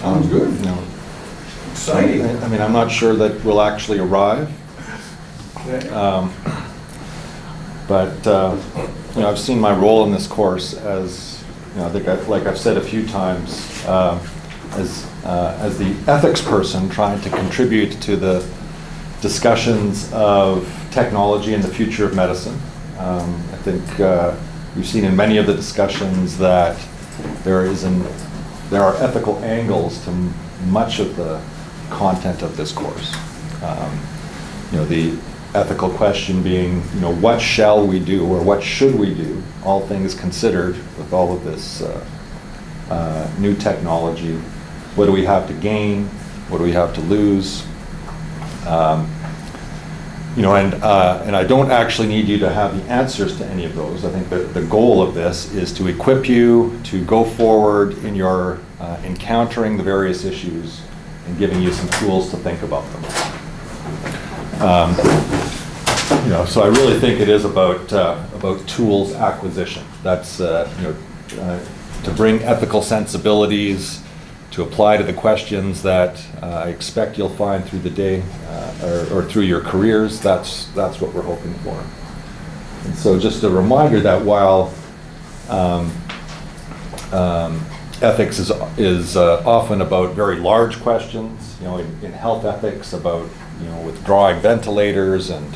Sounds good. You know, Exciting. I mean, I'm not sure that we'll actually arrive. Okay. But you know, I've seen my role in this course as, you know, I think like I've said a few times, as the ethics person trying to contribute to the discussions of technology and the future of medicine. I think we've seen in many of the discussions that there are ethical angles to much of the content of this course. You know, the ethical question being, you know, what shall we do or what should we do, all things considered, with all of this new technology. What do we have to gain? What do we have to lose? You know, and I don't actually need you to have the answers to any of those. I think that the goal of this is to equip you to go forward in your encountering the various issues and giving you some tools to think about them. You know, so I really think it is about tools acquisition. That's you know, to bring ethical sensibilities to apply to the questions that I expect you'll find through the day or through your careers. That's what we're hoping for. And so just a reminder that while ethics is often about very large questions, you know, in health ethics about, you know, withdrawing ventilators and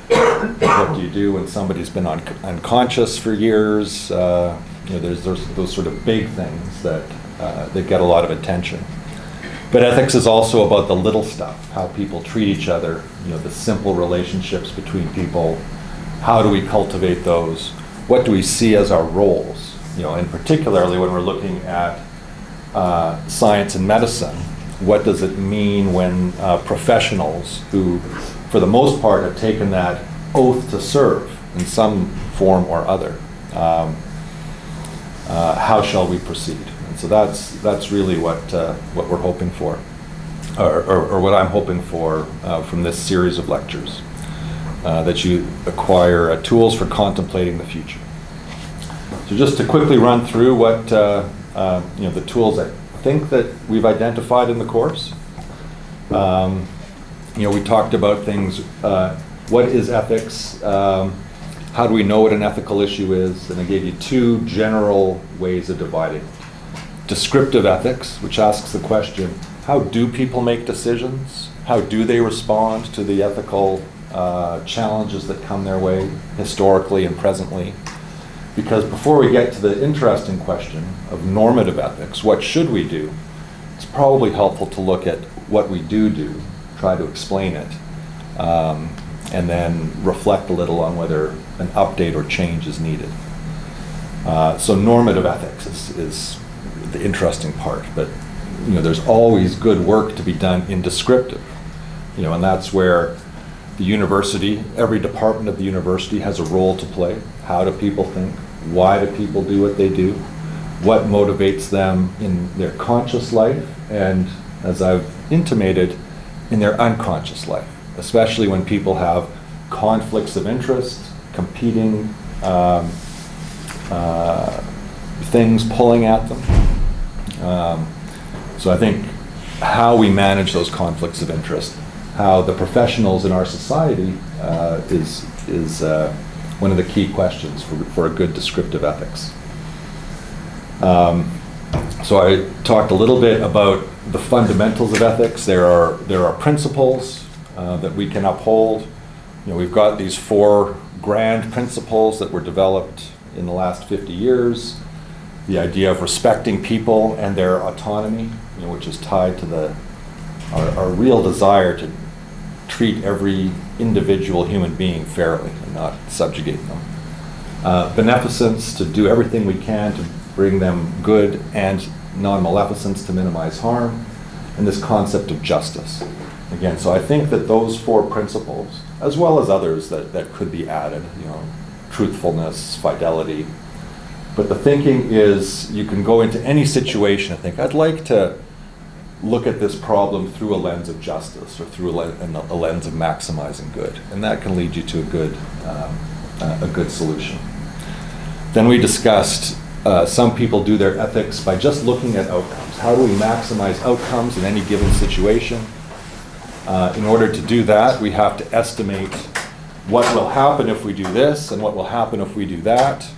what do you do when somebody's been unconscious for years. You know, there's those sort of big things that get a lot of attention. But ethics is also about the little stuff, how people treat each other, you know, the simple relationships between people. How do we cultivate those? What do we see as our roles? You know, and particularly when we're looking at science and medicine, what does it mean when professionals who, for the most part, have taken that oath to serve in some form or other, how shall we proceed? And so that's really what we're hoping for, or what I'm hoping for from this series of lectures, that you acquire tools for contemplating the future. So just to quickly run through what you know, the tools I think that we've identified in the course. You know, we talked about things. What is ethics? How do we know what an ethical issue is? And I gave you two general ways of dividing. Descriptive ethics, which asks the question, how do people make decisions? How do they respond to the ethical challenges that come their way, historically and presently? Because before we get to the interesting question of normative ethics, what should we do? It's probably helpful to look at what we do, try to explain it, and then reflect a little on whether an update or change is needed. So normative ethics is the interesting part, but you know, there's always good work to be done in descriptive, you know, and that's where the university, every department of the university has a role to play. How do people think? Why do people do what they do? What motivates them in their conscious life, and as I've intimated, in their unconscious life, especially when people have conflicts of interest, competing things pulling at them. So I think how we manage those conflicts of interest, how the professionals in our society is one of the key questions for a good descriptive ethics. So I talked a little bit about the fundamentals of ethics. There are principles that we can uphold. You know, we've got these 4 grand principles that were developed in the last 50 years. The idea of respecting people and their autonomy, you know, which is tied to our real desire to treat every individual human being fairly and not subjugate them. Beneficence, to do everything we can to bring them good, and non-maleficence, to minimize harm, and this concept of justice. Again, so I think that those 4 principles, as well as others that could be added, you know, truthfulness, fidelity, but the thinking is you can go into any situation and think, I'd like to look at this problem through a lens of justice or through a lens of maximizing good, and that can lead you to a good solution. Then we discussed some people do their ethics by just looking at outcomes. How do we maximize outcomes in any given situation? In order to do that, we have to estimate what will happen if we do this and what will happen if we do that.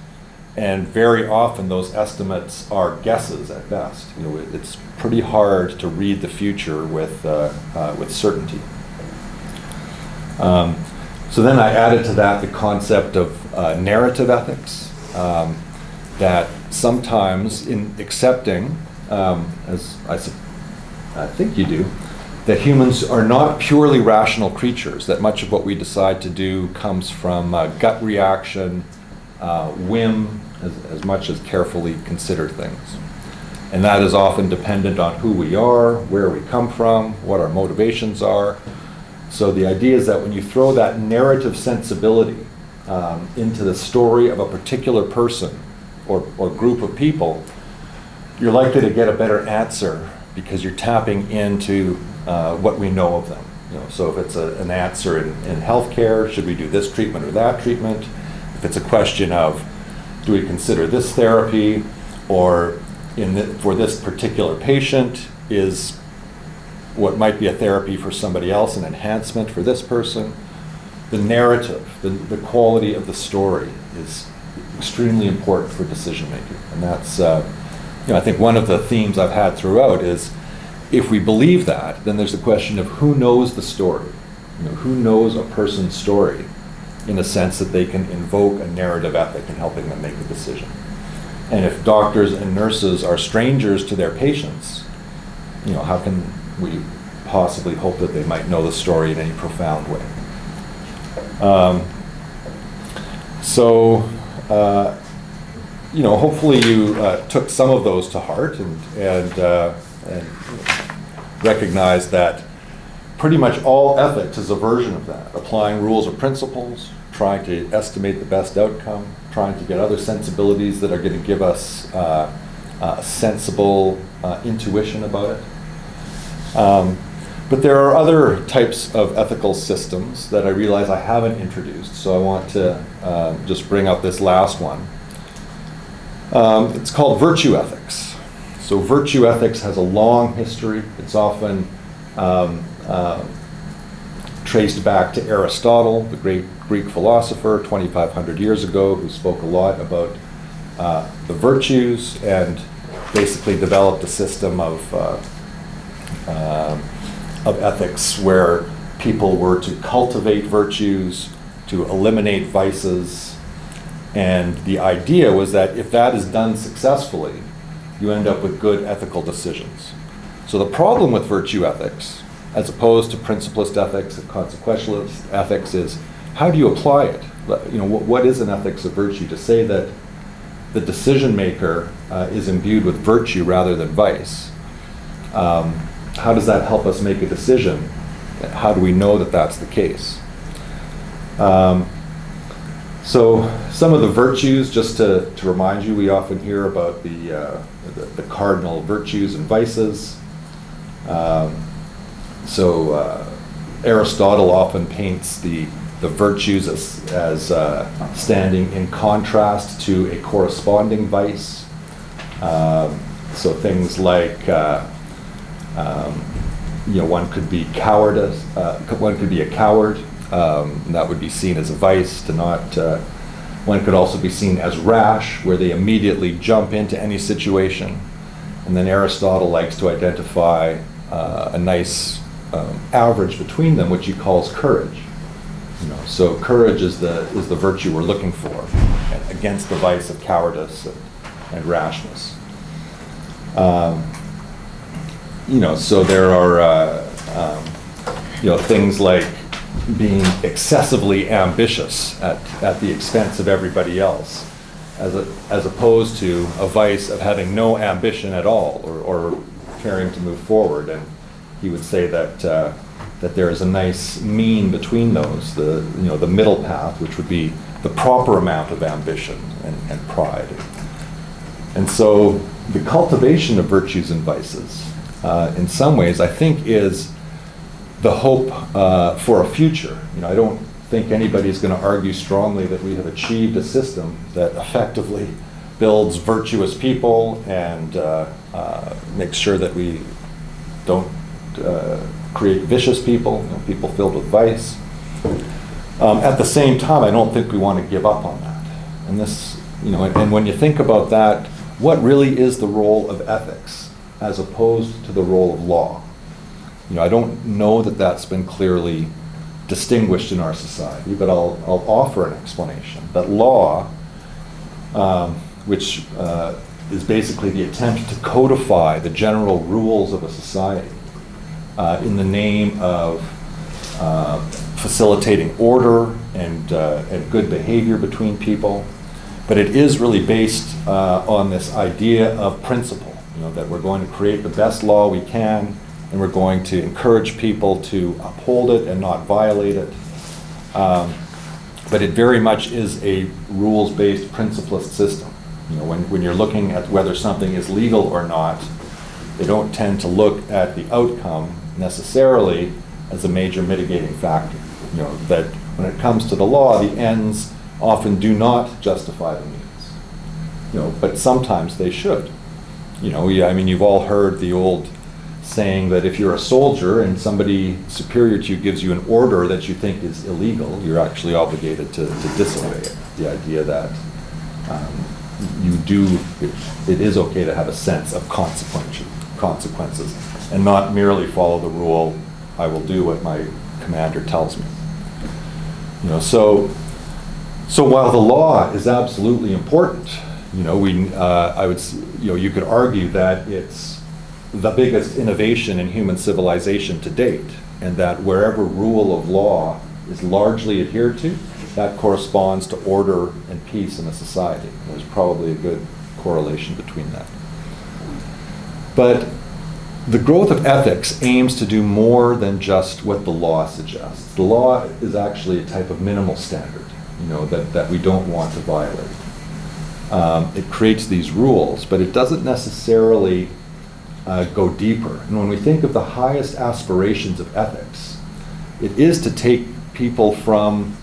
And very often those estimates are guesses at best. You know, it's pretty hard to read the future with certainty. So then I added to that the concept of narrative ethics, that sometimes in accepting, as I think you do, that humans are not purely rational creatures, that much of what we decide to do comes from gut reaction, whim, as much as carefully considered things. And that is often dependent on who we are, where we come from, what our motivations are. So the idea is that when you throw that narrative sensibility into the story of a particular person or group of people, you're likely to get a better answer because you're tapping into what we know of them. You know, so if it's an answer in healthcare, should we do this treatment or that treatment? If it's a question of, do we consider this therapy, or for this particular patient, is what might be a therapy for somebody else an enhancement for this person? The narrative, the quality of the story is extremely important for decision making. And that's, I think one of the themes I've had throughout is, if we believe that, then there's the question of who knows the story. You know, who knows a person's story in a sense that they can invoke a narrative ethic in helping them make a decision. And if doctors and nurses are strangers to their patients, you know, how can we possibly hope that they might know the story in any profound way? Hopefully you took some of those to heart and recognized that pretty much all ethics is a version of that, applying rules or principles, trying to estimate the best outcome, trying to get other sensibilities that are going to give us a sensible intuition about it. But there are other types of ethical systems that I realize I haven't introduced, so I want to just bring up this last one. It's called virtue ethics. So virtue ethics has a long history. It's often traced back to Aristotle, the great Greek philosopher 2,500 years ago, who spoke a lot about the virtues and basically developed a system of ethics where people were to cultivate virtues, to eliminate vices, and the idea was that if that is done successfully, you end up with good ethical decisions. So the problem with virtue ethics, as opposed to principlist ethics and consequentialist ethics, is how do you apply it? You know, what is an ethics of virtue? To say that the decision maker is imbued with virtue rather than vice, how does that help us make a decision? How do we know that that's the case? So some of the virtues, just to remind you, we often hear about the cardinal virtues and vices. Aristotle often paints the virtues as standing in contrast to a corresponding vice. So things like one could be cowardice. One could be a coward. And that would be seen as a vice. One could also be seen as rash, where they immediately jump into any situation. And then Aristotle likes to identify a nice average between them, which he calls courage. So courage is the virtue we're looking for, against the vice of cowardice and rashness. So there are things like being excessively ambitious at the expense of everybody else, as opposed to a vice of having no ambition at all, or caring to move forward. And he would say that there is a nice mean between those, the middle path, which would be the proper amount of ambition and pride. And so the cultivation of virtues and vices, in some ways, I think is the hope for a future. I don't think anybody's going to argue strongly that we have achieved a system that effectively builds virtuous people and makes sure that we don't create vicious people, people filled with vice. At the same time, I don't think we want to give up on that. And this, and when you think about that, what really is the role of ethics as opposed to the role of law? I don't know that that's been clearly distinguished in our society, but I'll offer an explanation. That law, which is basically the attempt to codify the general rules of a society in the name of facilitating order and good behavior between people, but it is really based on this idea of principle, that we're going to create the best law we can, and we're going to encourage people to uphold it and not violate it. But it very much is a rules-based principlist system. When you're looking at whether something is legal or not, they don't tend to look at the outcome necessarily as a major mitigating factor. That when it comes to the law, the ends often do not justify the means. But sometimes they should. You've all heard the old saying that if you're a soldier and somebody superior to you gives you an order that you think is illegal, you're actually obligated to disobey it. The idea that it is okay to have a sense of consequences and not merely follow the rule, I will do what my commander tells me. So while the law is absolutely important, you could argue that it's the biggest innovation in human civilization to date, and that wherever rule of law is largely adhered to, that corresponds to order and peace in a society. There's probably a good correlation between that. But the growth of ethics aims to do more than just what the law suggests. The law is actually a type of minimal standard, that we don't want to violate. It creates these rules, but it doesn't necessarily go deeper. And when we think of the highest aspirations of ethics, it is to take people from,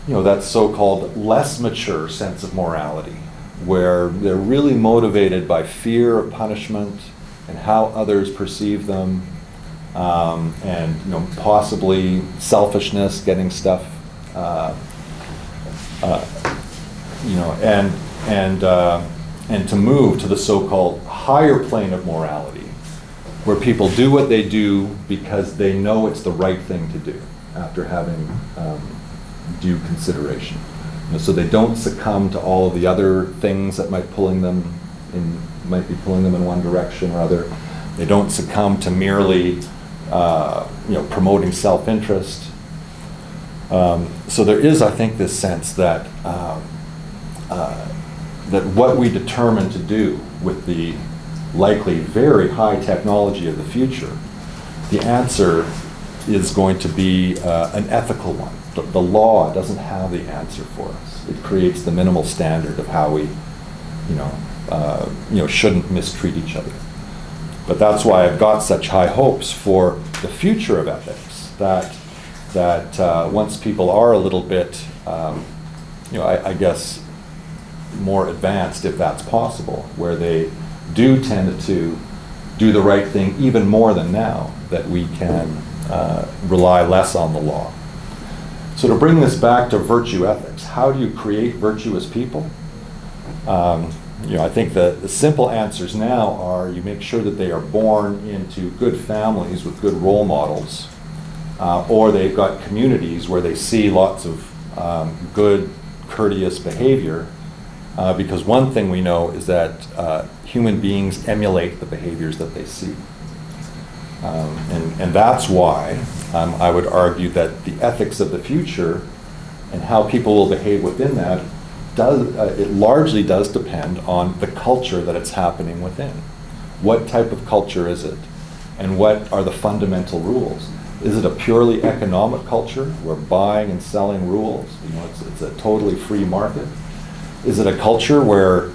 that so-called less mature sense of morality, where they're really motivated by fear of punishment and how others perceive them, and possibly selfishness, getting stuff, and to move to the so-called higher plane of morality, where people do what they do because they know it's the right thing to do after having due consideration. So they don't succumb to all of the other things that might be pulling them in one direction or other. They don't succumb to merely promoting self-interest. So there is, I think, this sense that that what we determine to do with the likely very high technology of the future, the answer is going to be an ethical one. The law doesn't have the answer for us. It creates the minimal standard of how we, shouldn't mistreat each other. But that's why I've got such high hopes for the future of ethics. That once people are a little bit, I guess, more advanced, if that's possible, where they do tend to do the right thing even more than now, that we can rely less on the law. So to bring this back to virtue ethics, how do you create virtuous people? I think the simple answers now are you make sure that they are born into good families with good role models, or they've got communities where they see lots of good, courteous behavior, because one thing we know is that human beings emulate the behaviors that they see. And that's why I would argue that the ethics of the future and how people will behave within that it largely does depend on the culture that it's happening within. What type of culture is it? And what are the fundamental rules? Is it a purely economic culture where buying and selling rules? It's a totally free market. Is it a culture where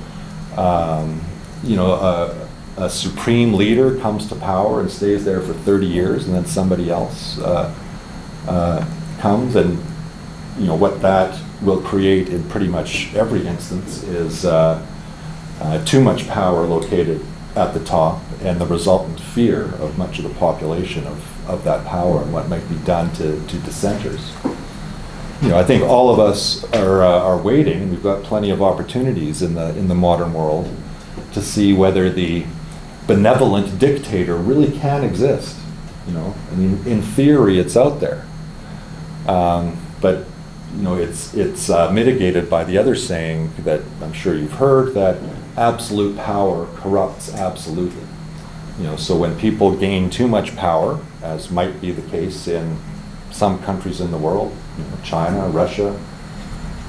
a supreme leader comes to power and stays there for 30 years, and then somebody else comes, and what that will create in pretty much every instance is too much power located at the top, and the resultant fear of much of the population of that power and what might be done to dissenters. I think all of us are waiting, and we've got plenty of opportunities in the modern world to see whether the benevolent dictator really can exist. I mean, in theory, it's out there, but it's mitigated by the other saying that I'm sure you've heard, that absolute power corrupts absolutely. So when people gain too much power, as might be the case in some countries in the world, China, Russia,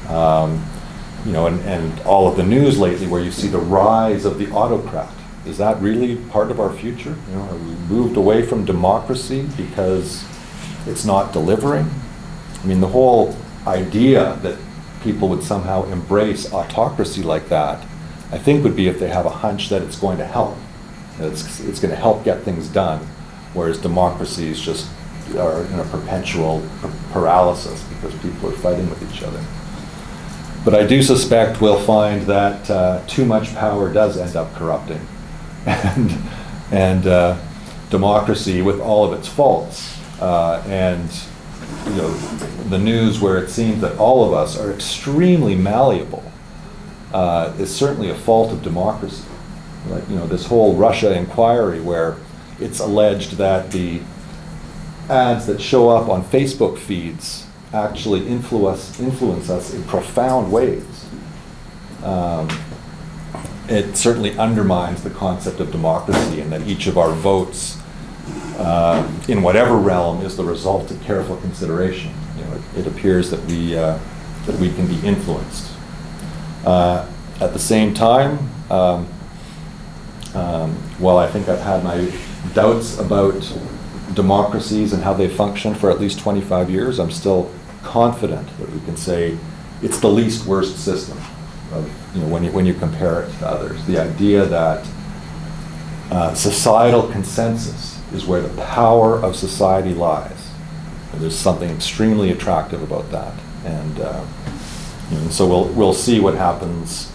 and all of the news lately where you see the rise of the autocrat. Is that really part of our future? Are we moved away from democracy because it's not delivering? I mean, the whole idea that people would somehow embrace autocracy like that, I think would be if they have a hunch that it's going to help. That it's going to help get things done, whereas democracies just are in a perpetual paralysis because people are fighting with each other. But I do suspect we'll find that too much power does end up corrupting. And democracy, with all of its faults, and the news where it seems that all of us are extremely malleable, is certainly a fault of democracy. Like this whole Russia inquiry, where it's alleged that the ads that show up on Facebook feeds actually influence us in profound ways. It certainly undermines the concept of democracy, and that each of our votes in whatever realm is the result of careful consideration. It appears that we can be influenced. At the same time, while I think I've had my doubts about democracies and how they function for at least 25 years, I'm still confident that we can say it's the least worst system when you compare it to others. The idea that societal consensus is where the power of society lies. And there's something extremely attractive about that, and so we'll see what happens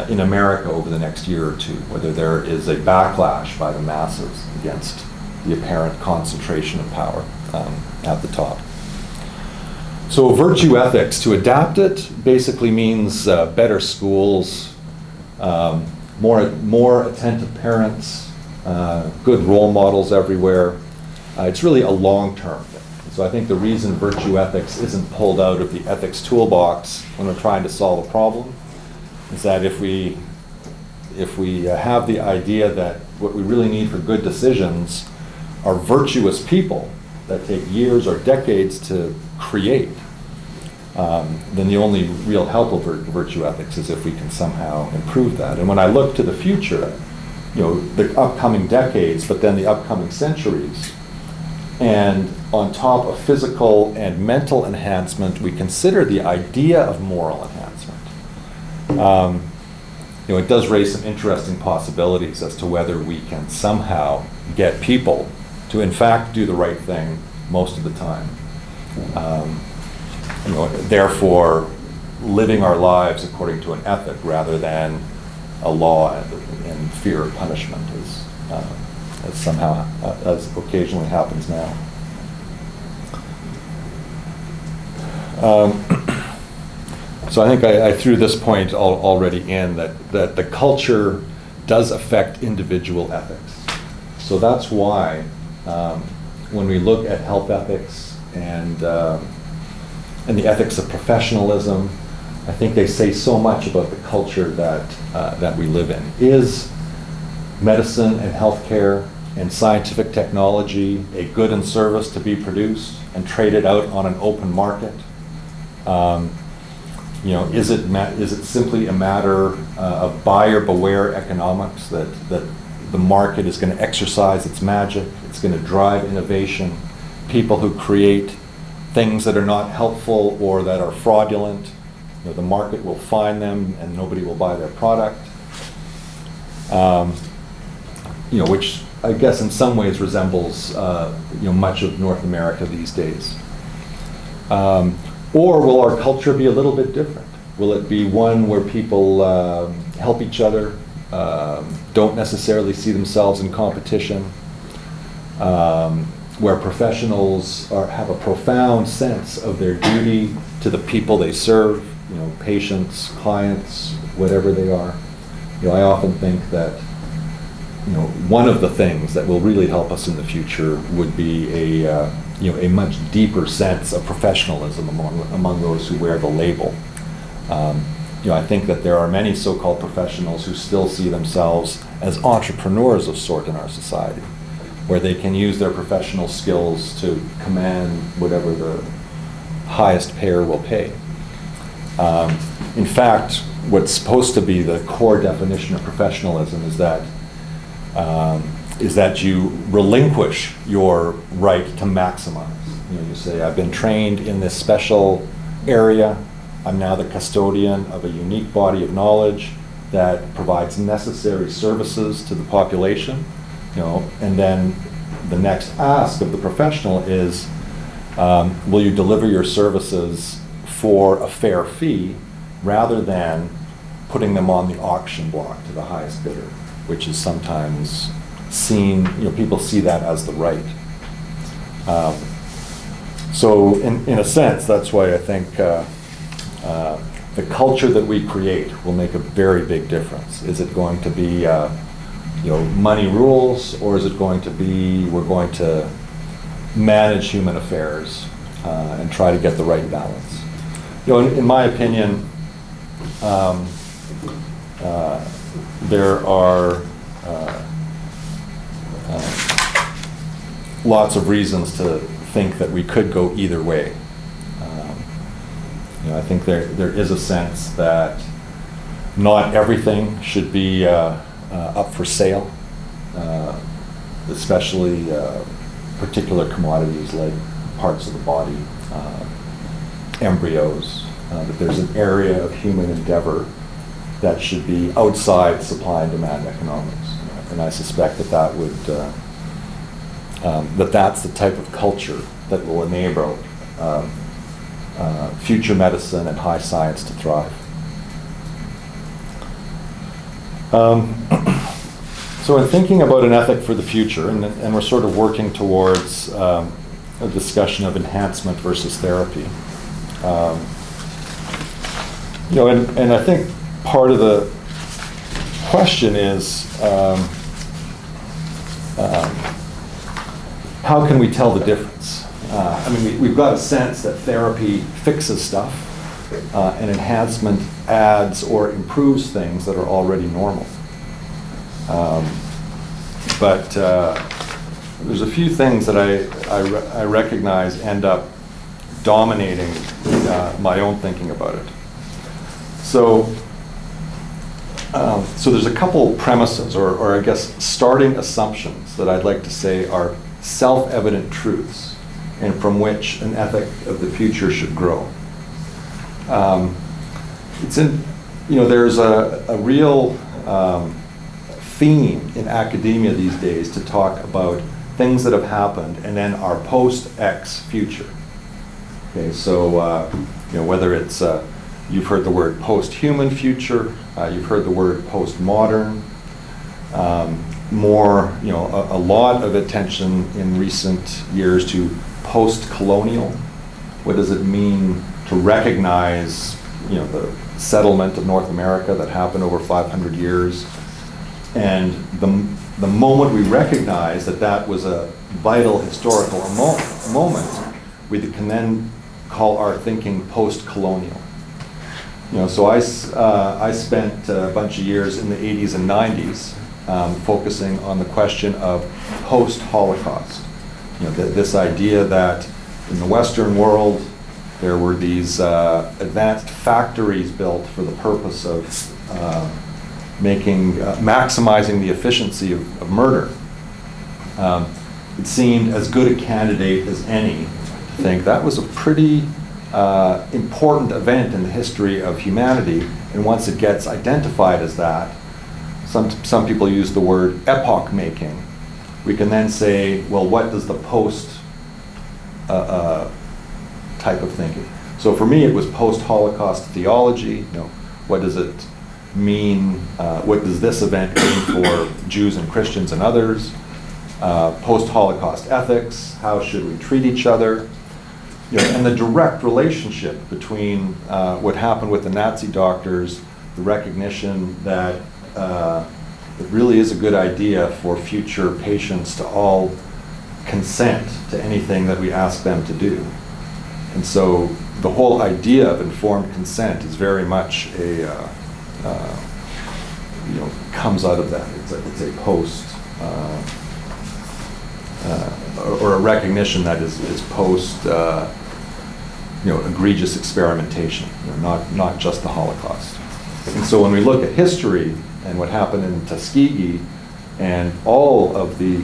in America over the next year or two, whether there is a backlash by the masses against the apparent concentration of power at the top. So virtue ethics, to adapt it, basically means better schools, more attentive parents, good role models everywhere. It's really a long-term thing. So I think the reason virtue ethics isn't pulled out of the ethics toolbox when we're trying to solve a problem is that if we have the idea that what we really need for good decisions are virtuous people that take years or decades to create, then the only real help of virtue ethics is if we can somehow improve that. And when I look to the future, the upcoming decades, but then the upcoming centuries, and on top of physical and mental enhancement, we consider the idea of moral enhancement. It does raise some interesting possibilities as to whether we can somehow get people to in fact do the right thing most of the time. Therefore living our lives according to an ethic rather than a law and fear of punishment, as occasionally happens now. So I think I threw this point already in, that the culture does affect individual ethics. So that's why when we look at health ethics and the ethics of professionalism, I think they say so much about the culture that we live in. Is medicine and healthcare and scientific technology a good and service to be produced and traded out on an open market? Is it simply a matter of buyer beware economics, that the market is going to exercise its magic, it's going to drive innovation, people who create things that are not helpful or that are fraudulent, the market will find them and nobody will buy their product, which I guess in some ways resembles much of North America these days. Or will our culture be a little bit different? Will it be one where people help each other, don't necessarily see themselves in competition, where professionals have a profound sense of their duty to the people they serve, patients, clients, whatever they are. I often think that one of the things that will really help us in the future would be a much deeper sense of professionalism among those who wear the label. I think that there are many so-called professionals who still see themselves as entrepreneurs of sort in our society, where they can use their professional skills to command whatever the highest payer will pay. In fact, what's supposed to be the core definition of professionalism is that you relinquish your right to maximize. You say, I've been trained in this special area. I'm now the custodian of a unique body of knowledge that provides necessary services to the population. And then the next ask of the professional is, will you deliver your services for a fair fee rather than putting them on the auction block to the highest bidder, which is sometimes seen, people see that as the right. So in a sense, that's why I think the culture that we create will make a very big difference. Is it going to be money rules, or is it going to be we're going to manage human affairs and try to get the right balance? In my opinion, there are lots of reasons to think that we could go either way. I think there is a sense that not everything should be up for sale, especially particular commodities like parts of the body, embryos. That there's an area of human endeavor that should be outside supply and demand economics. And I suspect that would that's the type of culture that will enable future medicine and high science to thrive. So in thinking about an ethic for the future, and we're sort of working towards a discussion of enhancement versus therapy. And I think part of the question is, how can we tell the difference? We've got a sense that therapy fixes stuff, and enhancement adds or improves things that are already normal. But there's a few things that I recognize end up dominating my own thinking about it. So there's a couple premises, or I guess starting assumptions that I'd like to say are self-evident truths, and from which an ethic of the future should grow. There's a real theme in academia these days to talk about things that have happened and then our post-X future. Okay, so whether it's you've heard the word post-human future, you've heard the word post-modern. A lot of attention in recent years to post-colonial. What does it mean to recognize, the settlement of North America that happened over 500 years? And the moment we recognize that was a vital historical moment, we can then call our thinking post-colonial. So I spent a bunch of years in the 80s and 90s focusing on the question of post-Holocaust. This idea that in the Western world there were these advanced factories built for the purpose of maximizing the efficiency of murder. It seemed as good a candidate as any to think that was a pretty important event in the history of humanity, and once it gets identified as that, some people use the word epoch-making. We can then say, well, what does the post type of thinking? So for me, it was post-Holocaust theology. What does it mean, what does this event mean for Jews and Christians and others? Post-Holocaust ethics, how should we treat each other? And the direct relationship between what happened with the Nazi doctors, the recognition that it really is a good idea for future patients to all consent to anything that we ask them to do. And so the whole idea of informed consent is very much comes out of that. It's a post, or a recognition that is post, egregious experimentation, not just the Holocaust. And so when we look at history and what happened in Tuskegee and all of the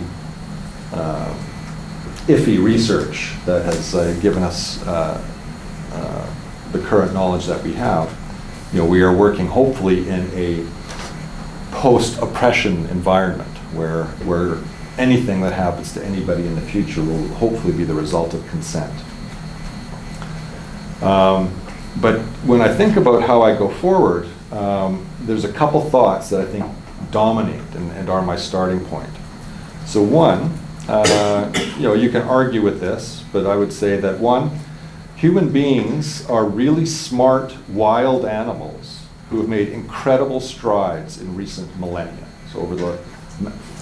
iffy research that has given us the current knowledge that we have, we are working hopefully in a post-oppression environment where anything that happens to anybody in the future will hopefully be the result of consent. But when I think about how I go forward, there's a couple thoughts that I think dominate and are my starting point. So one, you can argue with this, but I would say that one, human beings are really smart, wild animals who have made incredible strides in recent millennia. So over the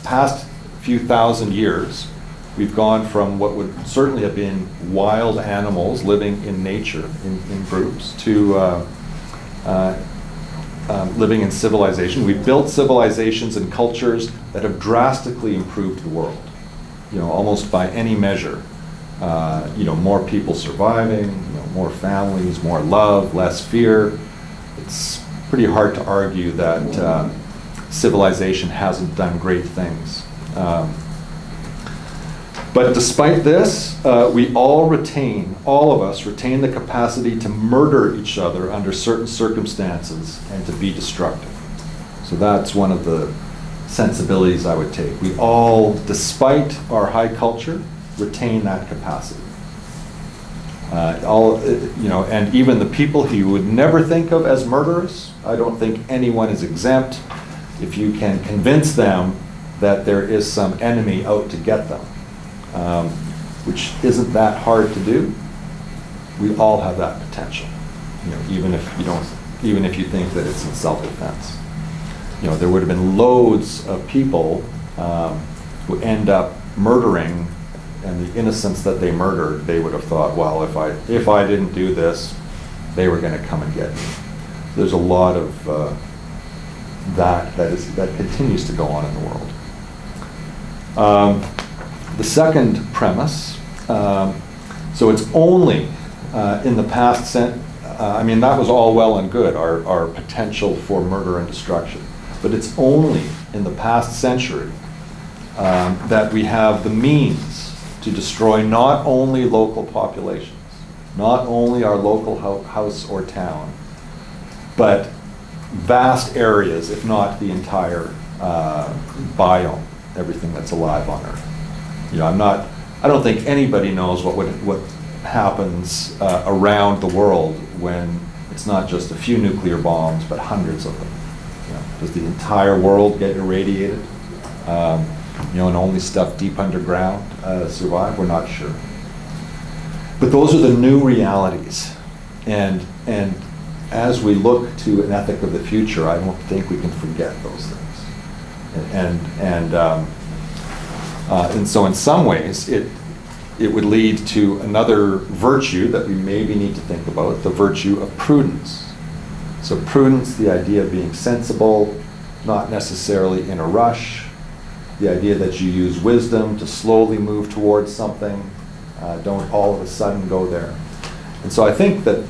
past few thousand years, we've gone from what would certainly have been wild animals living in nature in groups to living in civilization. We've built civilizations and cultures that have drastically improved the world, almost by any measure. More people surviving, more families, more love, less fear. It's pretty hard to argue that civilization hasn't done great things. But despite this, we all of us retain the capacity to murder each other under certain circumstances and to be destructive. So that's one of the sensibilities I would take. We all, despite our high culture, retain that capacity. And even the people who you would never think of as murderous, I don't think anyone is exempt if you can convince them that there is some enemy out to get them. Which isn't that hard to do. We all have that potential, even if you think that it's in self-defense. There would have been loads of people who end up murdering, and the innocents that they murdered, they would have thought, well, if I didn't do this, they were going to come and get me. There's a lot of that continues to go on in the world. The second premise, so it's only in the past, that was all well and good, our potential for murder and destruction. But it's only in the past century that we have the means to destroy not only local populations, not only our local house or town, but vast areas, if not the entire biome, everything that's alive on Earth. I don't think anybody knows what happens around the world when it's not just a few nuclear bombs, but hundreds of them. Does the entire world get irradiated? And only stuff deep underground survive? We're not sure. But those are the new realities. And as we look to an ethic of the future, I don't think we can forget those things. And so in some ways, it would lead to another virtue that we maybe need to think about, the virtue of prudence. So prudence, the idea of being sensible, not necessarily in a rush, the idea that you use wisdom to slowly move towards something, don't all of a sudden go there. And so I think that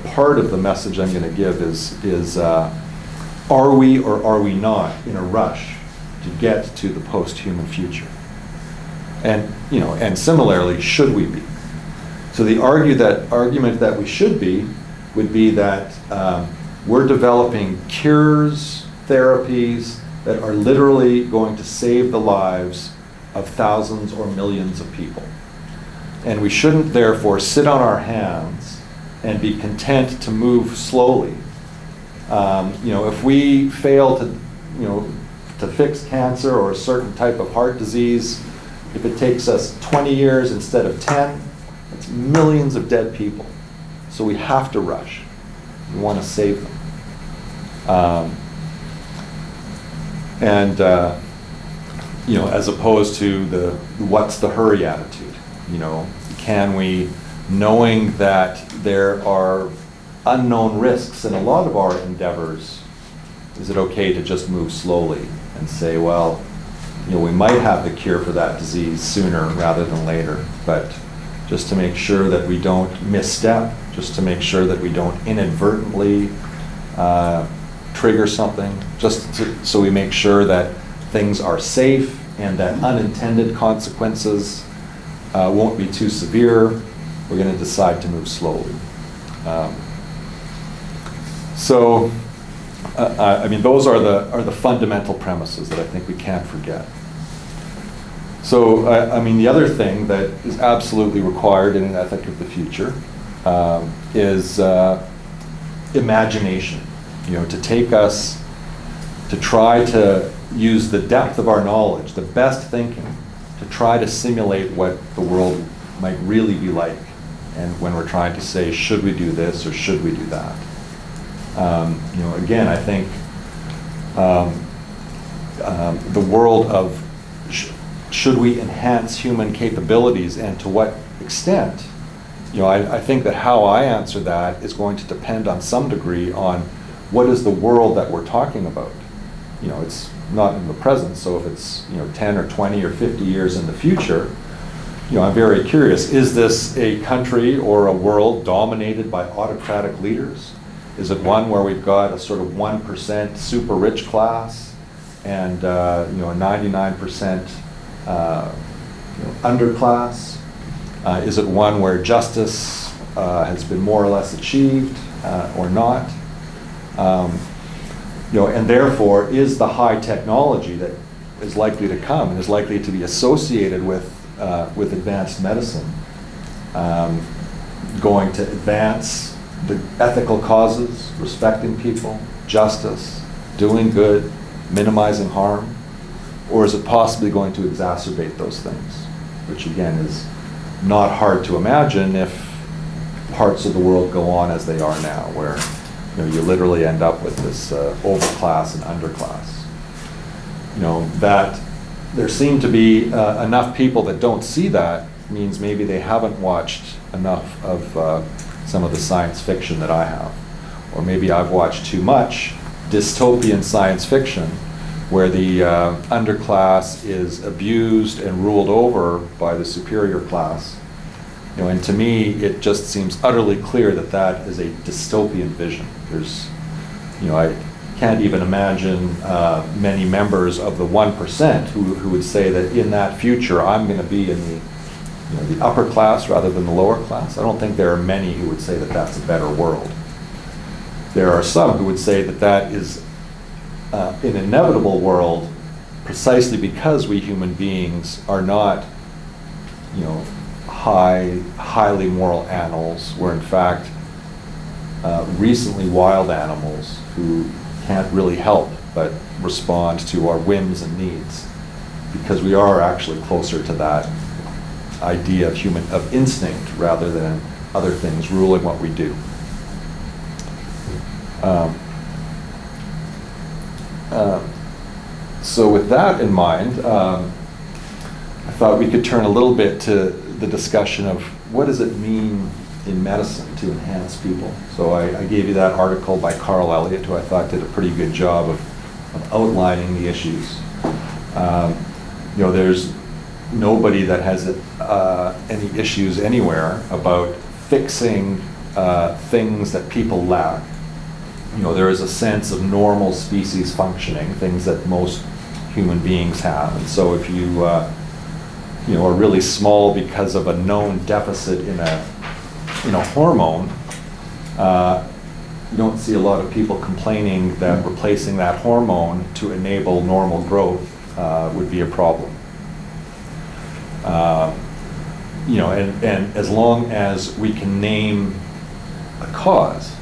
part of the message I'm going to give is are we or are we not in a rush to get to the post-human future? And similarly, should we be? So the argument that we should be would be that we're developing cures, therapies that are literally going to save the lives of thousands or millions of people. And we shouldn't therefore sit on our hands and be content to move slowly If we fail to fix cancer or a certain type of heart disease, if it takes us 20 years instead of 10, it's millions of dead people. So we have to rush. We want to save them. As opposed to the what's the hurry attitude. Can we, knowing that there are unknown risks in a lot of our endeavors, is it okay to just move slowly and say, well, we might have the cure for that disease sooner rather than later, but just to make sure that we don't misstep, just to make sure that we don't inadvertently trigger something, so we make sure that things are safe and that unintended consequences won't be too severe. We're going to decide to move slowly. Those are the fundamental premises that I think we can't forget. So, the other thing that is absolutely required in an ethic of the future is imagination. To take us, to try to use the depth of our knowledge, the best thinking, to try to simulate what the world might really be like, and when we're trying to say, should we do this or should we do that? Again, I think the world of should we enhance human capabilities and to what extent? I think that how I answer that is going to depend on some degree on what is the world that we're talking about. It's not in the present, so if it's 10 or 20 or 50 years in the future, I'm very curious, is this a country or a world dominated by autocratic leaders? Is it one where we've got a sort of 1% super rich class and a 99% underclass? Is it one where justice has been more or less achieved or not? And therefore, is the high technology that is likely to come and is likely to be associated with advanced medicine going to advance the ethical causes, respecting people, justice, doing good, minimizing harm? Or is it possibly going to exacerbate those things? Which again is not hard to imagine if parts of the world go on as they are now, where you literally end up with this overclass and underclass. That there seem to be enough people that don't see that means maybe they haven't watched enough of some of the science fiction that I have. Or maybe I've watched too much dystopian science fiction where the underclass is abused and ruled over by the superior class. And to me, it just seems utterly clear that that is a dystopian vision. I can't even imagine many members of the 1% who would say that in that future, I'm going to be in the upper class rather than the lower class. I don't think there are many who would say that that's a better world. There are some who would say that that is an inevitable world precisely because we human beings are not, highly moral animals. We're in fact recently wild animals who can't really help but respond to our whims and needs, because we are actually closer to that idea of instinct rather than other things ruling what we do. So with that in mind, I thought we could turn a little bit to the discussion of what does it mean in medicine to enhance people. So I gave you that article by Carl Elliott, who I thought did a pretty good job of outlining the issues. There's nobody that has any issues anywhere about fixing things that people lack. There is a sense of normal species functioning, things that most human beings have. And so if you are really small because of a known deficit in a hormone, you don't see a lot of people complaining that replacing that hormone to enable normal growth would be a problem. And as long as we can name a cause,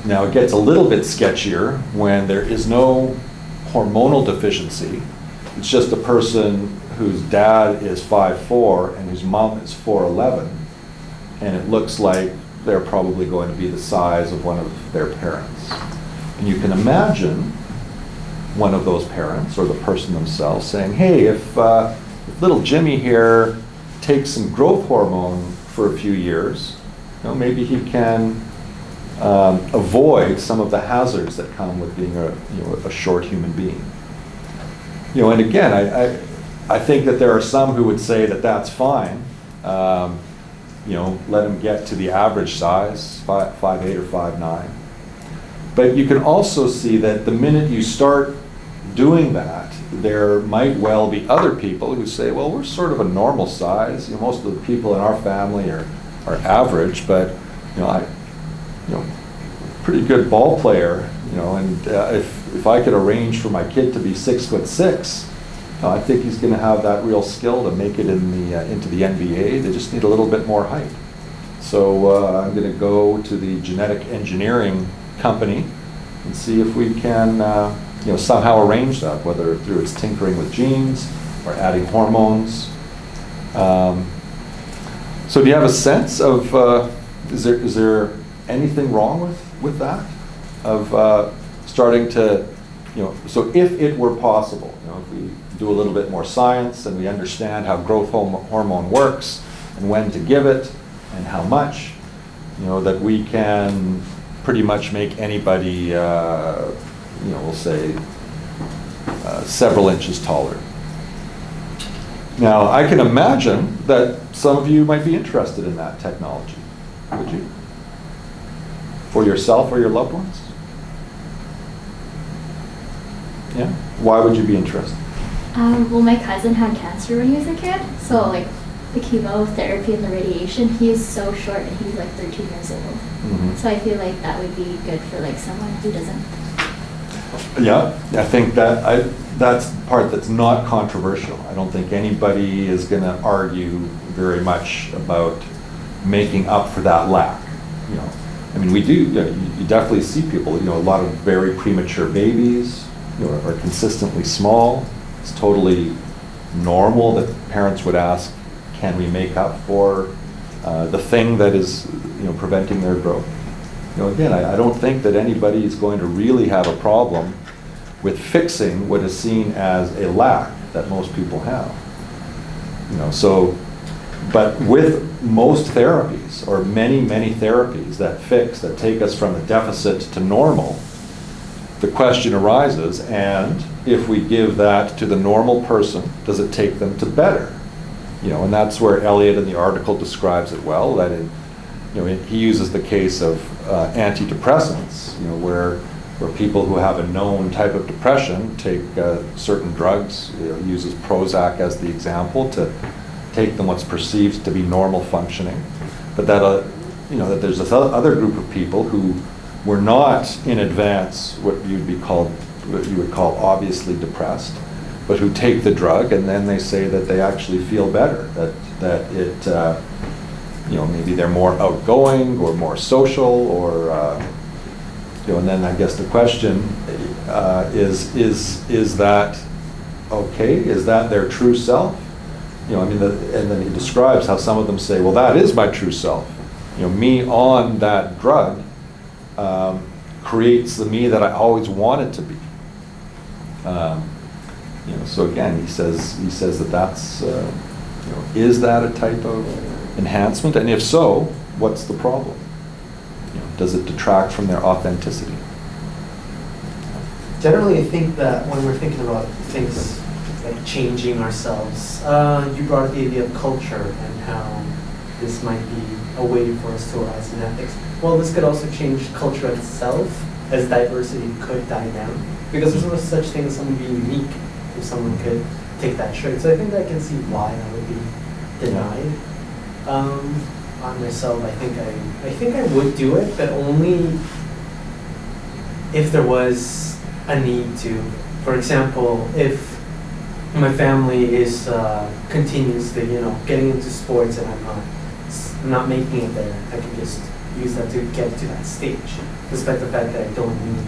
Now it gets a little bit sketchier when there is no hormonal deficiency. It's just a person whose dad is 5'4" and whose mom is 4'11", and it looks like they're probably going to be the size of one of their parents. And you can imagine one of those parents or the person themselves saying, hey, if little Jimmy here takes some growth hormone for a few years, maybe he can avoid some of the hazards that come with being a short human being. And again, I think that there are some who would say that that's fine. Let him get to the average size, 5'8" or 5'9". But you can also see that the minute you start doing that, there might well be other people who say, well, we're sort of a normal size. Most of the people in our family are average, but pretty good ball player, and if I could arrange for my kid to be 6'6", I think he's going to have that real skill to make it into the NBA. They just need a little bit more height. So I'm going to go to the genetic engineering company and see if we can somehow arrange that, whether through its tinkering with genes or adding hormones. So do you have a sense of, is there anything wrong with that? Of starting to, so if it were possible, if we do a little bit more science and we understand how growth hormone works and when to give it and how much, that we can pretty much make anybody, we'll say, several inches taller. Now, I can imagine that some of you might be interested in that technology. Would you? For yourself or your loved ones? Yeah? Why would you be interested? Well, my cousin had cancer when he was a kid, so like the chemotherapy and the radiation, he is so short and he's like 13 years old. Mm-hmm. So I feel like that would be good for like someone who doesn't. Yeah, I think that's the part that's not controversial. I don't think anybody is going to argue very much about making up for that lack. I mean, we do. You definitely see people. A lot of very premature babies, are consistently small. It's totally normal that parents would ask, "Can we make up for the thing that is, preventing their growth?" Again, I don't think that anybody is going to really have a problem with fixing what is seen as a lack that most people have. But with most therapies, or many therapies that take us from a deficit to normal, the question arises, and if we give that to the normal person, does it take them to better? And that's where Elliot in the article describes it well, that he uses the case of antidepressants, where people who have a known type of depression take certain drugs, uses Prozac as the example to take them what's perceived to be normal functioning, but that that there's this other group of people who were not in advance what you would call obviously depressed, but who take the drug and then they say that they actually feel better, that it maybe they're more outgoing or more social, or and then I guess the question is that okay? Is that their true self? And then he describes how some of them say, well, that is my true self. Me on that drug creates the me that I always wanted to be. So again, he says that's is that a type of enhancement? And if so, what's the problem? Does it detract from their authenticity? Generally, I think that when we're thinking about things like changing ourselves, you brought up the idea of culture and how this might be a way for us to rise in ethics. Well, this could also change culture itself, as diversity could die down, because there's no such thing as someone being unique if someone could take that trait. So I think I can see why that would be denied. On myself, I think I would do it, but only if there was a need to. For example, if my family is continuously, getting into sports and I'm not making it there, I can just use that to get to that stage, despite the fact that I don't need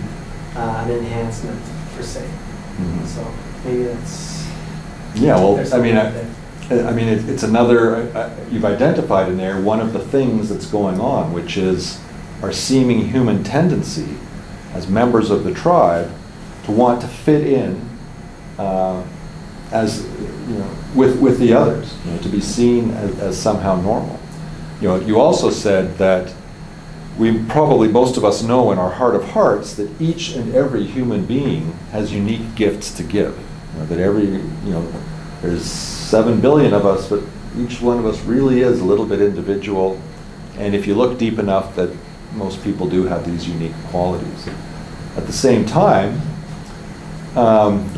an enhancement per se. So maybe that's... Yeah, well, there's I mean, something there. I mean, it's another, you've identified in there one of the things that's going on, which is our seeming human tendency as members of the tribe to want to fit in as, you know, with the others, you know, to be seen as somehow normal. You know, you also said that we probably, most of us know in our heart of hearts that each and every human being has unique gifts to give. You know, that every, you know, there's 7 billion of us, but each one of us really is a little bit individual. And if you look deep enough, that most people do have these unique qualities. At the same time,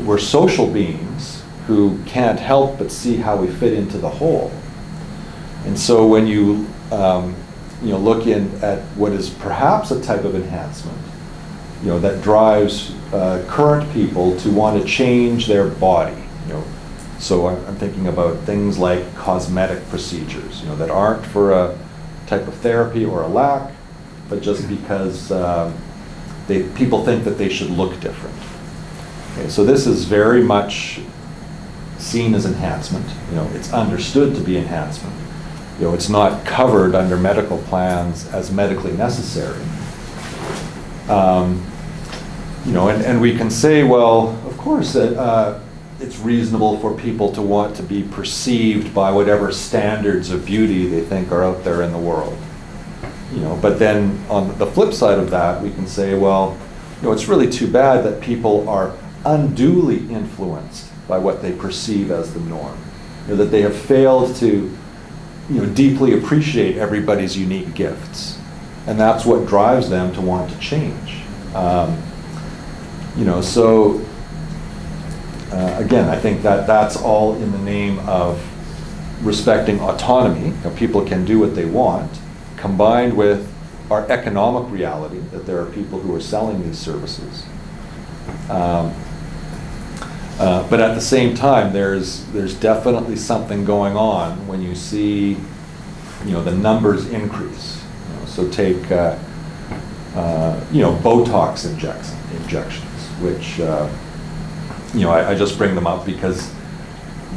we're social beings who can't help but see how we fit into the whole. And so when you look at what is perhaps a type of enhancement, you know, that drives current people to want to change their body, you know. So I'm thinking about things like cosmetic procedures, you know, that aren't for a type of therapy or a lack, but just because people think that they should look different. Okay, so this is very much seen as enhancement. You know, it's understood to be enhancement. You know, it's not covered under medical plans as medically necessary. You know, and we can say, well, of course, it's reasonable for people to want to be perceived by whatever standards of beauty they think are out there in the world. You know, but then on the flip side of that, we can say, well, you know, it's really too bad that people are unduly influenced by what they perceive as the norm. You know, that they have failed to, you know, deeply appreciate everybody's unique gifts, and that's what drives them to want to change. You know, so again, I think that that's all in the name of respecting autonomy. You know, people can do what they want, combined with our economic reality that there are people who are selling these services. But at the same time, there's definitely something going on when you see, you know, the numbers increase. You know, so take, you know, Botox injections, which, you know, I just bring them up because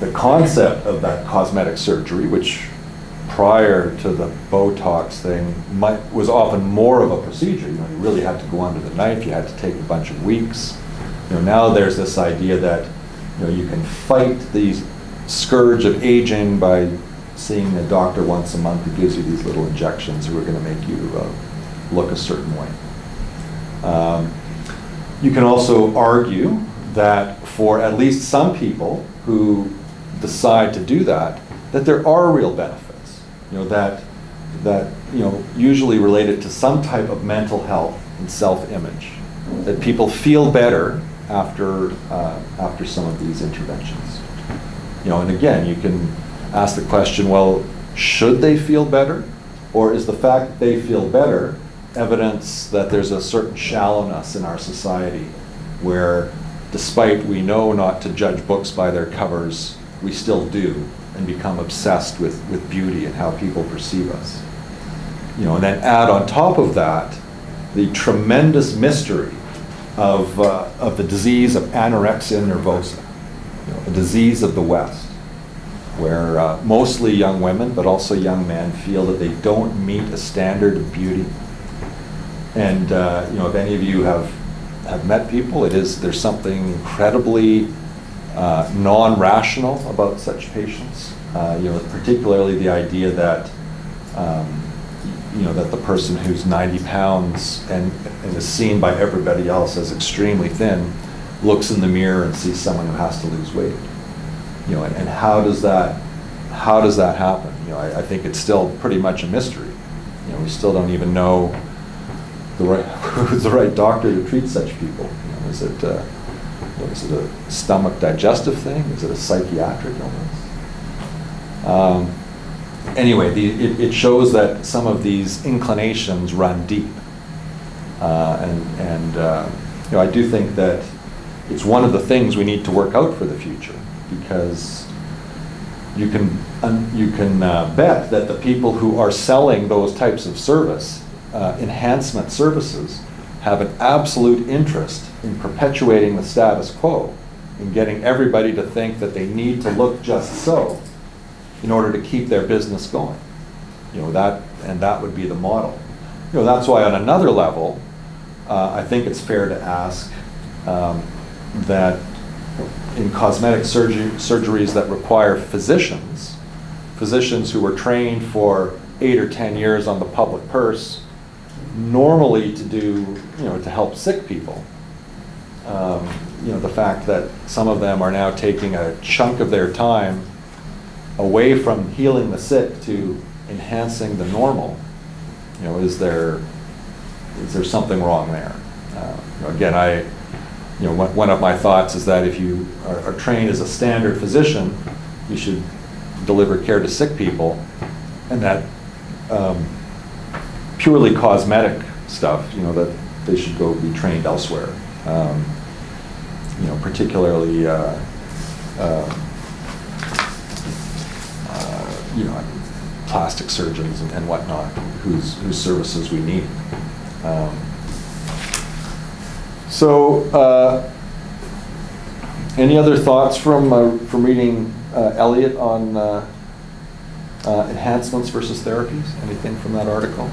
the concept of that cosmetic surgery, which prior to the Botox thing was often more of a procedure. You know, you really had to go under the knife. You had to take a bunch of weeks. You know, now there's this idea that, you know, you can fight the scourge of aging by seeing a doctor once a month who gives you these little injections who are going to make you look a certain way. You can also argue that for at least some people who decide to do that, that there are real benefits. You know, that you know, usually related to some type of mental health and self-image, that people feel better after some of these interventions. You know, and again, you can ask the question, well, should they feel better? Or is the fact that they feel better evidence that there's a certain shallowness in our society where, despite we know not to judge books by their covers, we still do and become obsessed with beauty and how people perceive us. You know, and then add on top of that the tremendous mystery of the disease of anorexia nervosa, you know, a disease of the West, where mostly young women, but also young men, feel that they don't meet a standard of beauty. And you know, if any of you have met people, there's something incredibly non-rational about such patients. You know, particularly the idea that you know, that the person who's 90 pounds and is seen by everybody else as extremely thin looks in the mirror and sees someone who has to lose weight. You know, and how does that happen? You know, I think it's still pretty much a mystery. You know, we still don't even know who's the right doctor to treat such people. You know, is it a stomach digestive thing? Is it a psychiatric illness? Anyway, it shows that some of these inclinations run deep, and you know, I do think that it's one of the things we need to work out for the future, because you can bet that the people who are selling those types of service enhancement services have an absolute interest in perpetuating the status quo, in getting everybody to think that they need to look just so in order to keep their business going. That would be the model. That's why on another level, I think it's fair to ask that in cosmetic surgeries that require physicians who are trained for 8 or 10 years on the public purse, normally to do, to help sick people. The fact that some of them are now taking a chunk of their time away from healing the sick to enhancing the normal, is there something wrong there? Again, one of my thoughts is that if you are trained as a standard physician, you should deliver care to sick people, and that purely cosmetic stuff, that they should go be trained elsewhere. Particularly, plastic surgeons and whatnot, whose services we need. Any other thoughts from reading Eliot on enhancements versus therapies? Anything from that article?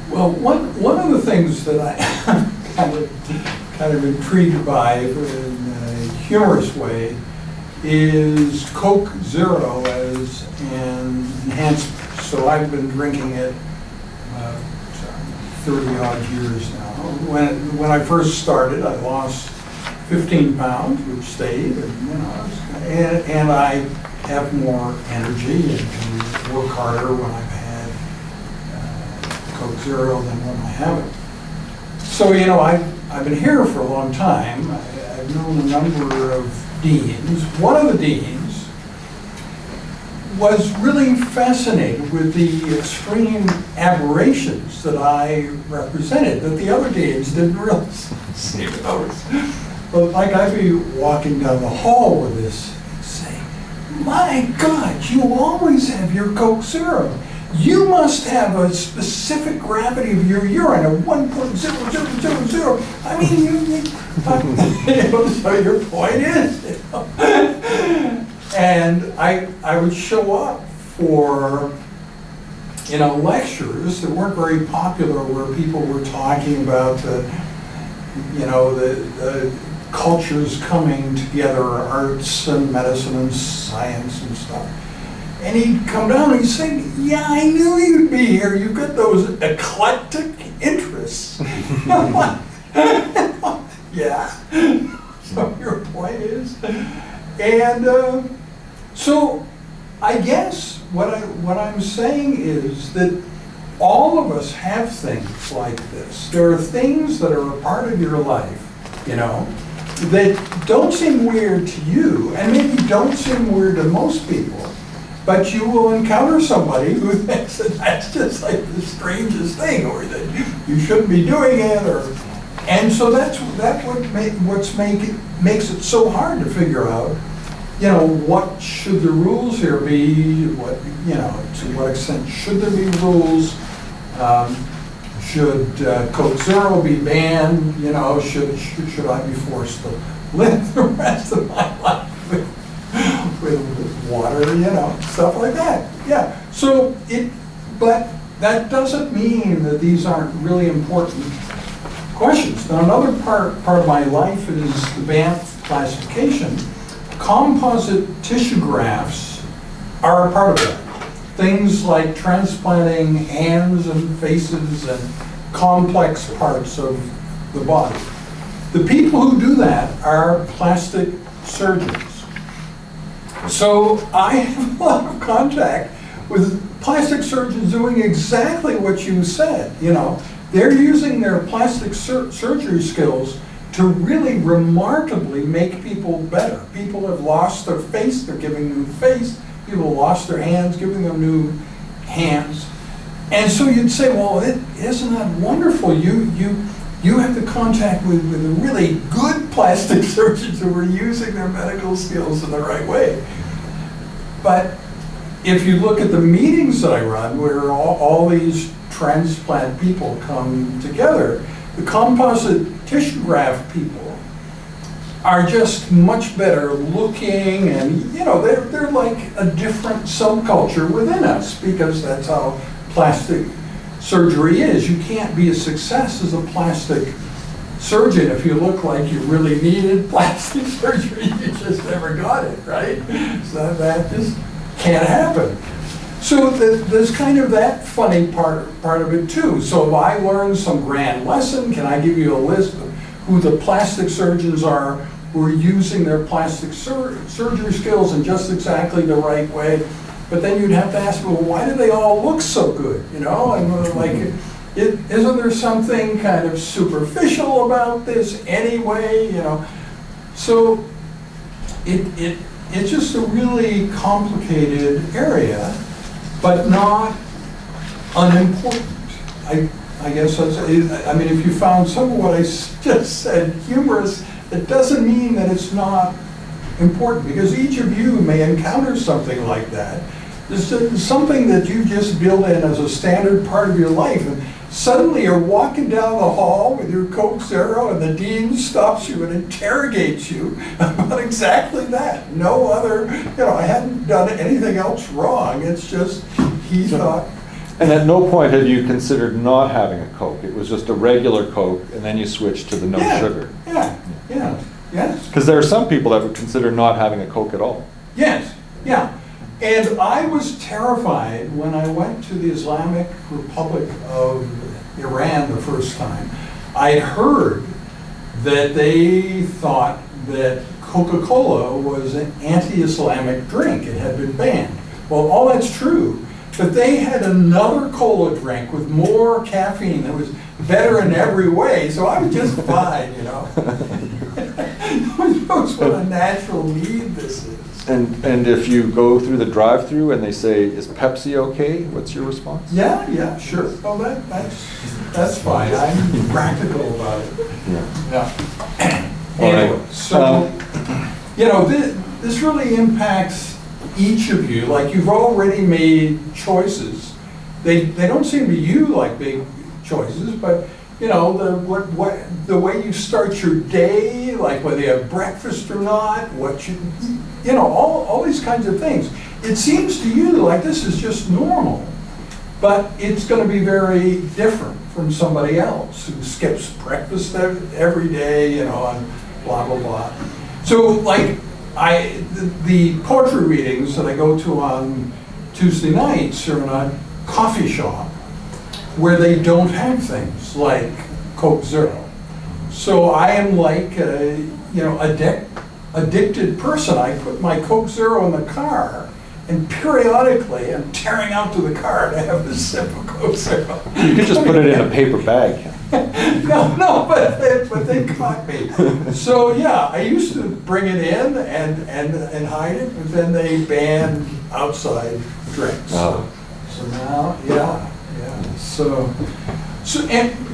Well, one of the things that I kind of intrigued by in a humorous way is Coke Zero as an enhancement. So I've been drinking it 30 odd years now. When I first started, I lost 15 pounds, which stayed, and I have more energy and can work harder when I've had Coke Zero than when I haven't. So, I've been here for a long time. I've known a number of deans. One of the deans was really fascinated with the extreme aberrations that I represented, that the other deans didn't really seem to notice. But like I'd be walking down the hall with this and saying, my God, you always have your Coke Zero. You must have a specific gravity of your urine of 1.0000. I mean, so your point is, And I would show up for, lectures that weren't very popular, where people were talking about the cultures coming together, arts and medicine and science and stuff. And he'd come down and he'd say, yeah, I knew you'd be here. You've got those eclectic interests. I'm like, yeah. So your point is. And so I guess what I'm saying is that all of us have things like this. There are things that are a part of your life, that don't seem weird to you, and maybe don't seem weird to most people. But you will encounter somebody who thinks that that's just like the strangest thing, or that you shouldn't be doing it, and so that's what makes it so hard to figure out. What should the rules here be? To what extent should there be rules? Should Coke Zero be banned? Should I be forced to live the rest of my life with water, stuff like that. Yeah. So but that doesn't mean that these aren't really important questions. Now, another part of my life is the Banff classification. Composite tissue grafts are a part of that. Things like transplanting hands and faces and complex parts of the body. The people who do that are plastic surgeons. So I have a lot of contact with plastic surgeons doing exactly what you said. They're using their plastic surgery skills to really remarkably make people better. People have lost their face, they're giving them new face. People have lost their hands, giving them new hands. And so you'd say, well, isn't that wonderful? You have the contact with really good plastic surgeons who are using their medical skills in the right way. But if you look at the meetings that I run, where all these transplant people come together, the composite tissue graft people are just much better looking, and they're like a different subculture within us, because that's how plastic surgery is. You can't be a success as a plastic surgeon if you look like you really needed plastic surgery. You just never got it, right? So that just can't happen. So there's kind of that funny part of it too. So if I learn some grand lesson, can I give you a list of who the plastic surgeons are who are using their plastic surgery skills in just exactly the right way? But then you'd have to ask, well, why do they all look so good? And like, isn't there something kind of superficial about this anyway? So it's just a really complicated area, but not unimportant. I guess if you found some of what I just said humorous, it doesn't mean that it's not important, because each of you may encounter something like that. There's something that you just build in as a standard part of your life, and suddenly you're walking down the hall with your Coke Zero, and the dean stops you and interrogates you about exactly that. No other, I hadn't done anything else wrong. It's just, he thought. And at no point have you considered not having a Coke. It was just a regular Coke, and then you switched to the no sugar. Yes. Because there are some people that would consider not having a Coke at all. Yes, yeah. And I was terrified when I went to the Islamic Republic of Iran the first time. I had heard that they thought that Coca-Cola was an anti-Islamic drink. It had been banned. Well, all that's true, but they had another cola drink with more caffeine that was better in every way, so I was just fine, Who knows what a natural need this is? And if you go through the drive-through and they say, "Is Pepsi okay?" What's your response? Yeah, sure. Oh, that's fine. I'm practical about it. Yeah. Anyway, right. so this really impacts each of you. Like, you've already made choices. They don't seem to you like big choices, but the way you start your day, like whether you have breakfast or not, all these kinds of things. It seems to you like this is just normal, but it's going to be very different from somebody else who skips breakfast every day, and blah, blah, blah. So, like, the poetry readings that I go to on Tuesday nights are in a coffee shop where they don't have things like Coke Zero. So I am like a addicted person. I put my Coke Zero in the car, and periodically I'm tearing out to the car to have a sip of Coke Zero. You could just put it in a paper bag. No, but they caught me. So yeah, I used to bring it in and hide it, but then they banned outside drinks. Oh. So now, yeah. So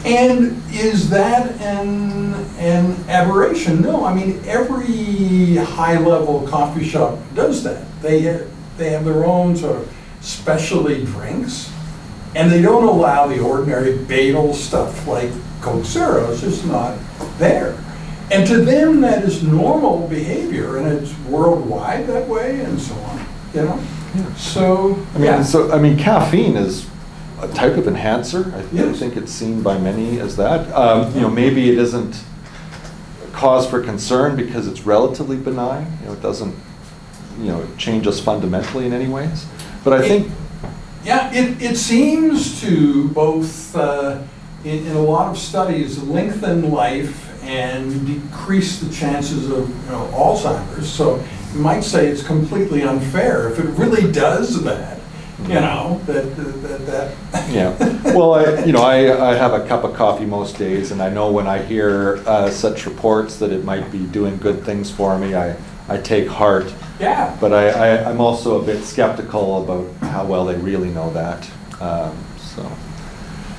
and is that an aberration? No, every high-level coffee shop does that. They have their own sort of specialty drinks, and they don't allow the ordinary bagel stuff like Coke Zero. It's just not there. And to them, that is normal behavior, and it's worldwide that way, and so on. So caffeine is a type of enhancer. I Yes. think it's seen by many as that. Maybe it isn't a cause for concern because it's relatively benign. It doesn't, change us fundamentally in any ways. But I think, it seems to both, in a lot of studies, lengthen life and decrease the chances of Alzheimer's. So you might say it's completely unfair if it really does that. That. yeah. Well, I have a cup of coffee most days, and I know when I hear such reports that it might be doing good things for me, I take heart. Yeah. But I'm also a bit skeptical about how well they really know that.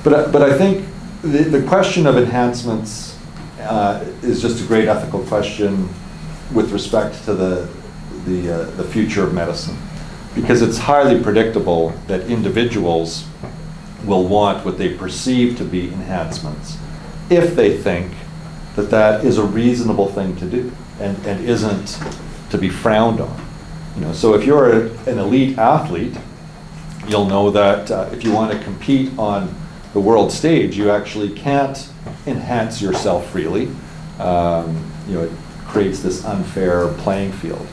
But I think the question of enhancements is just a great ethical question with respect to the future of medicine, because it's highly predictable that individuals will want what they perceive to be enhancements if they think that that is a reasonable thing to do and isn't to be frowned on. So if you're an elite athlete, you'll know that if you want to compete on the world stage, you actually can't enhance yourself freely. It creates this unfair playing field.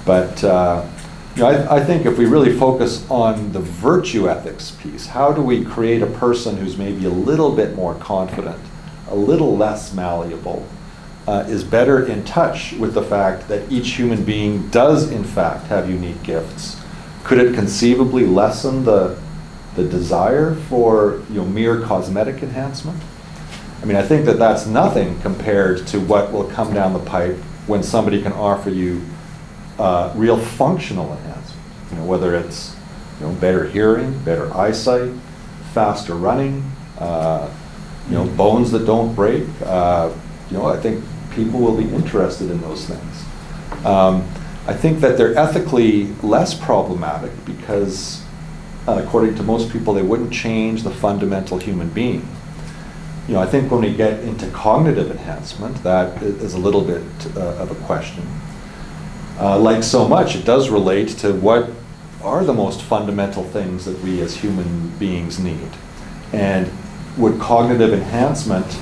But I think if we really focus on the virtue ethics piece, how do we create a person who's maybe a little bit more confident, a little less malleable, is better in touch with the fact that each human being does in fact have unique gifts? Could it conceivably lessen the desire for mere cosmetic enhancement? I mean, I think that that's nothing compared to what will come down the pipe when somebody can offer you real functional enhancement. Whether it's better hearing, better eyesight, faster running, bones that don't break. I think people will be interested in those things. I think that they're ethically less problematic because, according to most people, they wouldn't change the fundamental human being. I think when we get into cognitive enhancement, that is a little bit of a question. Like so much, it does relate to what are the most fundamental things that we as human beings need. And would cognitive enhancement,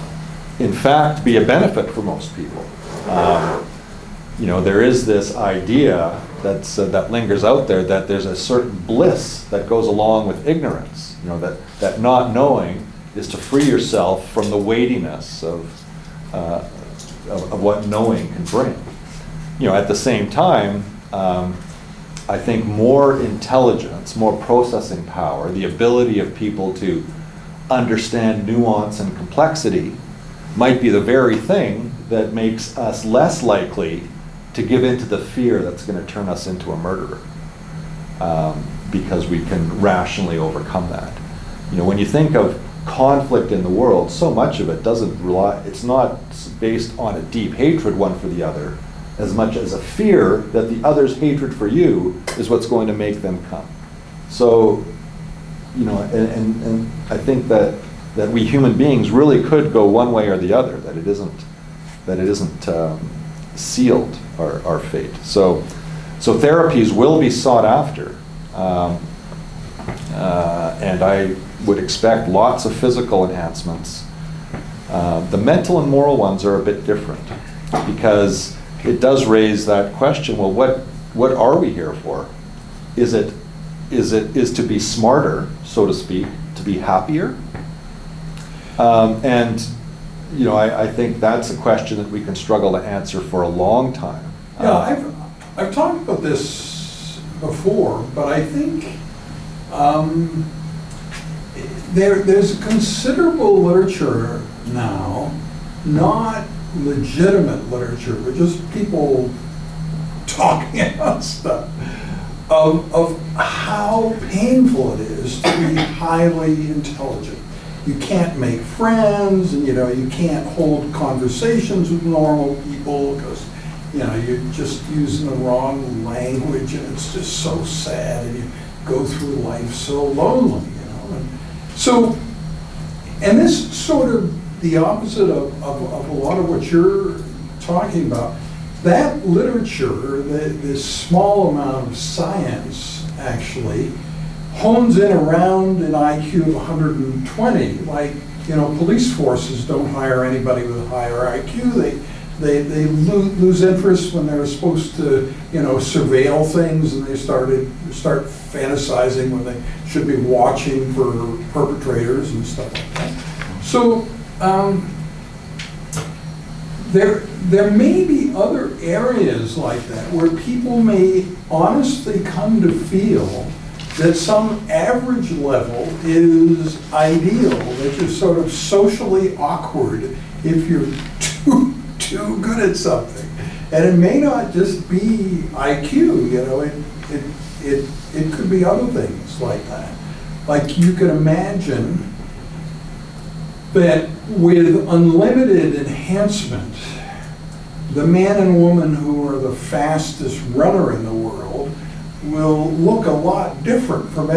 in fact, be a benefit for most people? There is this idea that lingers out there that there's a certain bliss that goes along with ignorance. That not knowing is to free yourself from the weightiness of what knowing can bring. At the same time, I think more intelligence, more processing power, the ability of people to understand nuance and complexity might be the very thing that makes us less likely to give in to the fear that's going to turn us into a murderer, because we can rationally overcome that. When you think of conflict in the world, so much of it it's not based on a deep hatred one for the other, as much as a fear that the other's hatred for you is what's going to make them come. So, and I think that we human beings really could go one way or the other, that it isn't sealed, our fate. So therapies will be sought after, and I would expect lots of physical enhancements. The mental and moral ones are a bit different, because it does raise that question, well, what are we here for? Is to be smarter, so to speak, to be happier? I think that's a question that we can struggle to answer for a long time. Yeah, I've talked about this before, but I think there's a considerable literature now, not legitimate literature, but just people talking about stuff, of how painful it is to be highly intelligent. You can't make friends, and you can't hold conversations with normal people because you're just using the wrong language, and it's just so sad, and you go through life so lonely, and this is sort of the opposite of a lot of what you're talking about. That literature, this small amount of science, actually hones in around an IQ of 120. Like, police forces don't hire anybody with a higher IQ. They lose interest when they're supposed to, surveil things, and they start fantasizing when they should be watching for perpetrators and stuff like that. So there may be other areas like that where people may honestly come to feel that some average level is ideal, that you're sort of socially awkward if you're too good at something. And it may not just be IQ, it could be other things like that. Like, you can imagine that with unlimited enhancement, the man and woman who are the fastest runner in the world will look a lot different from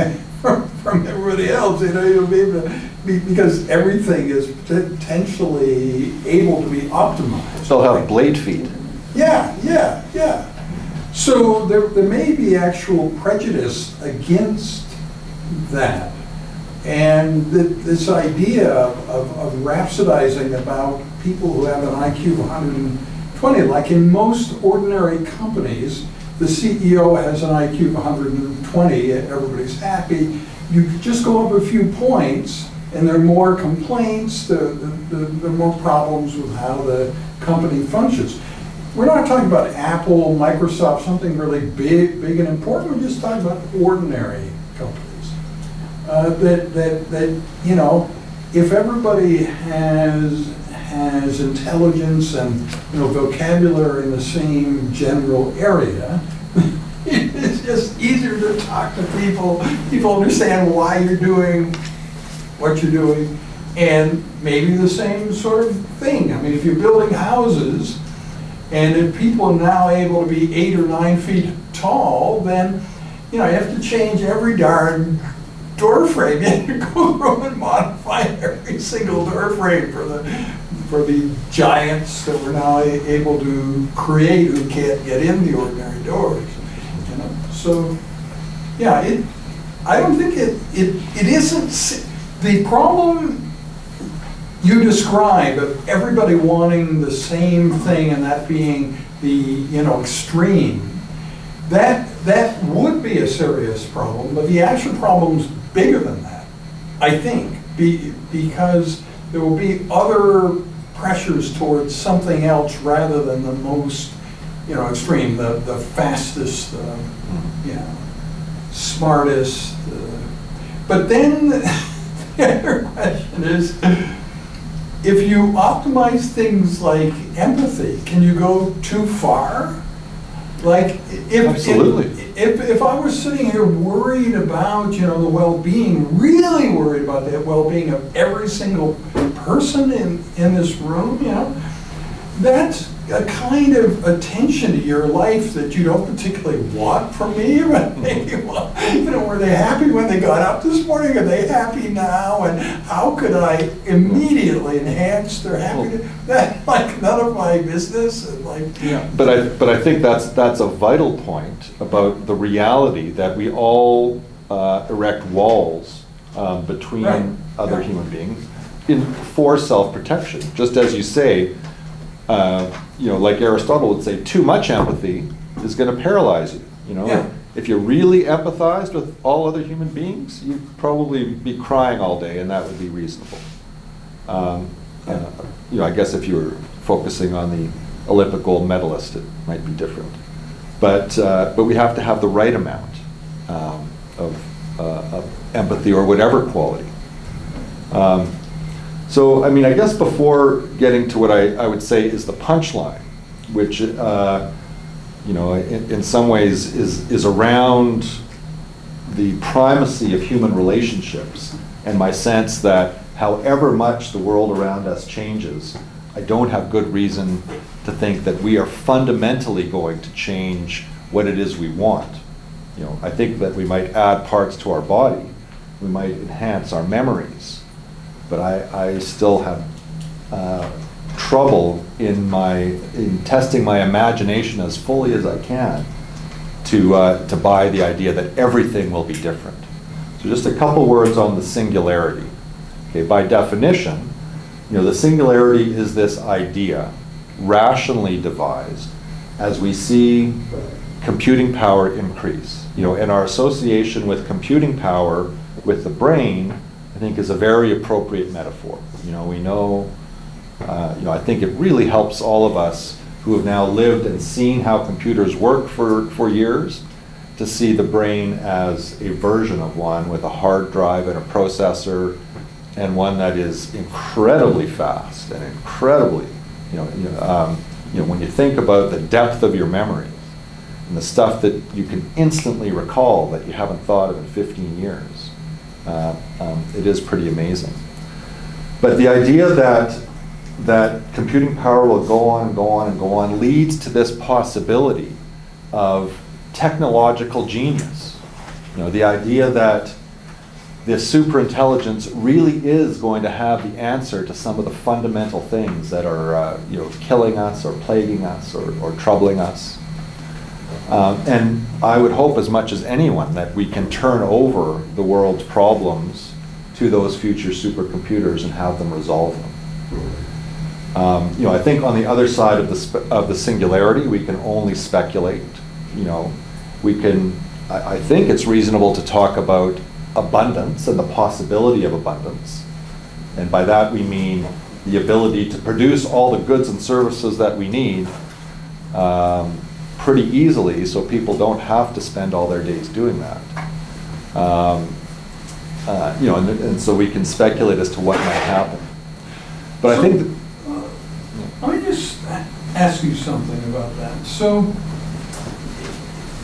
from everybody else. You know, you'll be able to because everything is potentially able to be optimized. They'll have blade feet. Yeah. So there may be actual prejudice against that. And this idea of rhapsodizing about people who have an IQ of 120, like in most ordinary companies, the CEO has an IQ of 120, everybody's happy. You just go up a few points, and there are more complaints, there are more problems with how the company functions. We're not talking about Apple, Microsoft, something really big and important. We're just talking about ordinary companies. That you know, if everybody has intelligence and vocabulary in the same general area, it's just easier to talk to people. People understand why you're doing what you're doing, and maybe the same sort of thing. I mean, if you're building houses, and if people are now able to be 8 or 9 feet tall, then you have to change every darn door frame. You have to go through and modify every single door frame for the giants that we're now able to create who can't get in the ordinary doors. So yeah, I don't think it isn't the problem you describe of everybody wanting the same thing and that being the extreme. That would be a serious problem, but the actual problem's bigger than that, I think, because there will be other pressures towards something else rather than the most, extreme, the fastest, smartest. But then the other question is, if you optimize things like empathy, can you go too far? Like, if I was sitting here worried about, the well-being, really worried about the well-being of every single person in this room, that's a kind of attention to your life that you don't particularly want from me. But maybe, were they happy when they got up this morning? Are they happy now? And how could I immediately enhance their happiness? That's like none of my business. And But I think that's a vital point about the reality that we all erect walls between other human beings for self-protection. Just as you say, like Aristotle would say, too much empathy is going to paralyze you. If you really empathized with all other human beings, you'd probably be crying all day, and that would be reasonable. I guess if you were focusing on the Olympic gold medalist, it might be different. But we have to have the right amount of empathy or whatever quality. So, I guess before getting to what I would say is the punchline, which, in some ways is around the primacy of human relationships and my sense that however much the world around us changes, I don't have good reason to think that we are fundamentally going to change what it is we want. I think that we might add parts to our body, we might enhance our memories, but I still have trouble in testing my imagination as fully as I can to buy the idea that everything will be different. So just a couple words on the singularity. Okay, by definition, the singularity is this idea, rationally devised, as we see computing power increase. And our association with computing power with the brain, I think, is a very appropriate metaphor. We know, I think it really helps all of us who have now lived and seen how computers work for years to see the brain as a version of one with a hard drive and a processor, and one that is incredibly fast and incredibly, when you think about the depth of your memory and the stuff that you can instantly recall that you haven't thought of in 15 years, it is pretty amazing. But the idea that computing power will go on and go on and go on leads to this possibility of technological genius. The idea that this superintelligence really is going to have the answer to some of the fundamental things that are killing us or plaguing us or troubling us. And I would hope as much as anyone that we can turn over the world's problems to those future supercomputers and have them resolve them. I think on the other side of the singularity, we can only speculate. I think it's reasonable to talk about abundance and the possibility of abundance. And by that we mean the ability to produce all the goods and services that we need pretty easily, so people don't have to spend all their days doing that. And so we can speculate as to what might happen. But I think let me just ask you something about that. So,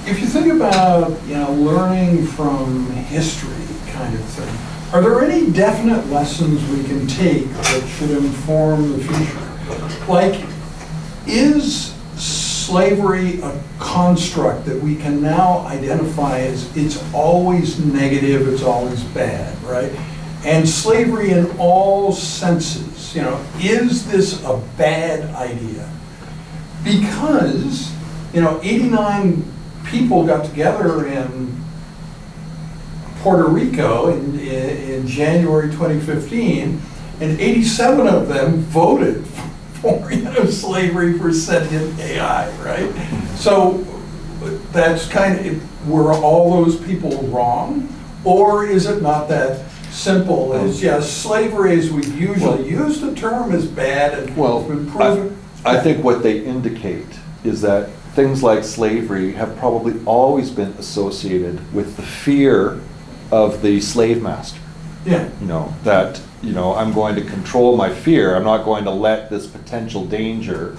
if you think about, learning from history kind of thing, are there any definite lessons we can take that should inform the future? Like, is slavery a construct that we can now identify as it's always negative, it's always bad, right? And slavery in all senses, is this a bad idea? Because, 89 people got together in Puerto Rico in January 2015, and 87 of them voted for slavery for sentient AI, right? So that's were all those people wrong? Or is it not that simple as, slavery as we usually use the term is bad and it's been proven? I think what they indicate is that things like slavery have probably always been associated with the fear of the slave master. Yeah. That, I'm going to control my fear. I'm not going to let this potential danger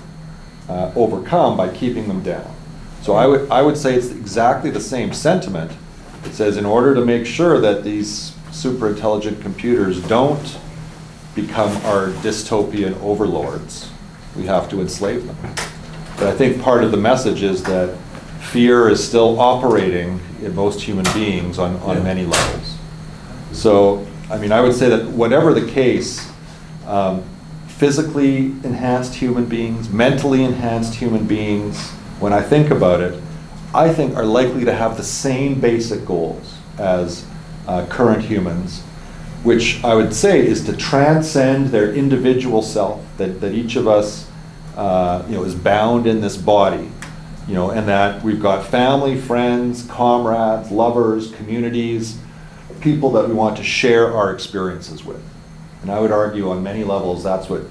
overcome by keeping them down. So I would say it's exactly the same sentiment. It says in order to make sure that these super intelligent computers don't become our dystopian overlords, we have to enslave them. But I think part of the message is that fear is still operating in most human beings on many levels. So, I would say that whatever the case, physically enhanced human beings, mentally enhanced human beings, when I think about it, I think are likely to have the same basic goals as current humans, which I would say is to transcend their individual self, that each of us is bound in this body, and that we've got family, friends, comrades, lovers, communities, people that we want to share our experiences with. And I would argue on many levels that's what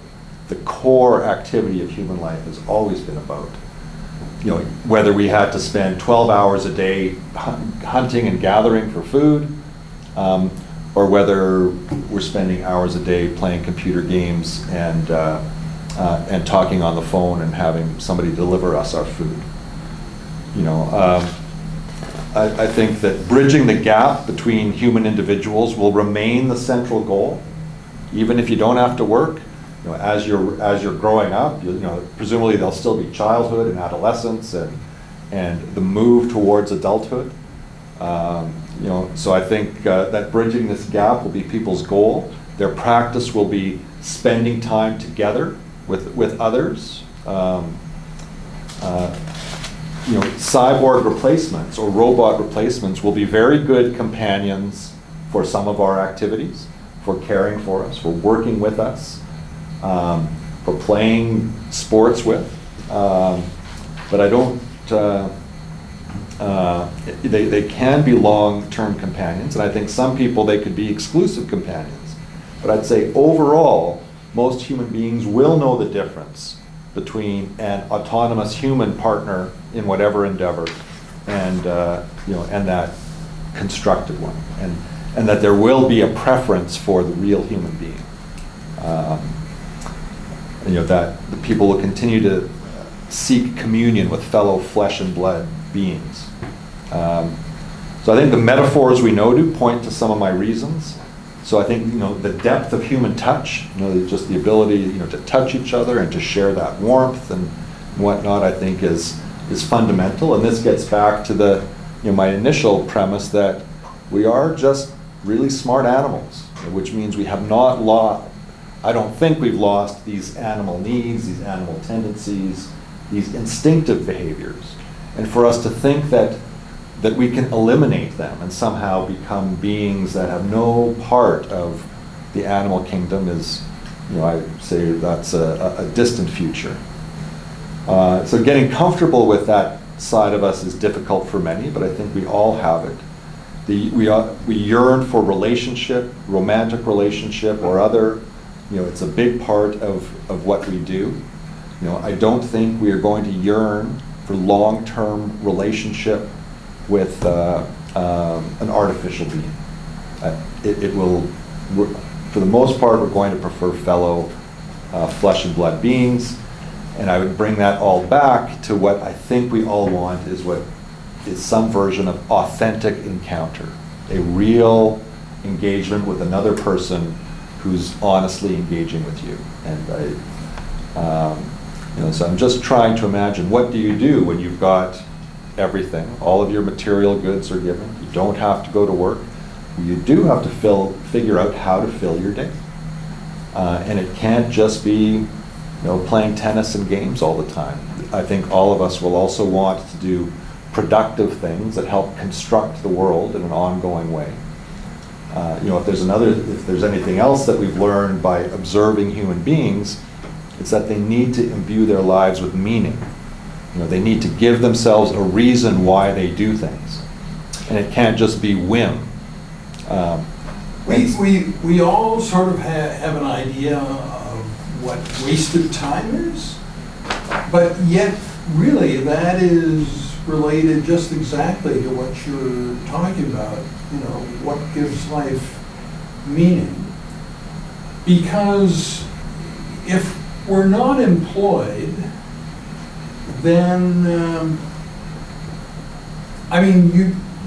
the core activity of human life has always been about. Whether we had to spend 12 hours a day hunting and gathering for food, or whether we're spending hours a day playing computer games and talking on the phone and having somebody deliver us our food. I think that bridging the gap between human individuals will remain the central goal, even if you don't have to work. As you're growing up, presumably there'll still be childhood and adolescence and the move towards adulthood. So I think that bridging this gap will be people's goal. Their practice will be spending time together with others. Cyborg replacements or robot replacements will be very good companions for some of our activities, for caring for us, for working with us, for playing sports with. But I don't, they can be long-term companions, and I think some people they could be exclusive companions. But I'd say overall, most human beings will know the difference between an autonomous human partner in whatever endeavor and that constructed one, and that there will be a preference for the real human being. That the people will continue to seek communion with fellow flesh and blood beings. So I think the metaphors we know do point to some of my reasons. So I think the depth of human touch, just the ability to touch each other and to share that warmth and whatnot, I think is is fundamental, and this gets back to the, my initial premise that we are just really smart animals, which means we have not lost, I don't think we've lost these animal needs, these animal tendencies, these instinctive behaviors. And for us to think that we can eliminate them and somehow become beings that have no part of the animal kingdom is, I say that's a distant future. So getting comfortable with that side of us is difficult for many, but I think we all have it. We yearn for relationship, romantic relationship or other, it's a big part of what we do. I don't think we are going to yearn for long-term relationship with an artificial being. It will, for the most part, we're going to prefer fellow flesh and blood beings. And I would bring that all back to what I think we all want is what is some version of authentic encounter, a real engagement with another person who's honestly engaging with you. And so I'm just trying to imagine, what do you do when you've got everything, all of your material goods are given, you don't have to go to work, you do have to figure out how to fill your day. And it can't just be playing tennis and games all the time. I think all of us will also want to do productive things that help construct the world in an ongoing way. If there's anything else that we've learned by observing human beings, it's that they need to imbue their lives with meaning. They need to give themselves a reason why they do things. And it can't just be whim. We all sort of have an idea of what wasted time is, but yet really that is related just exactly to what you're talking about, what gives life meaning. Because if we're not employed, then,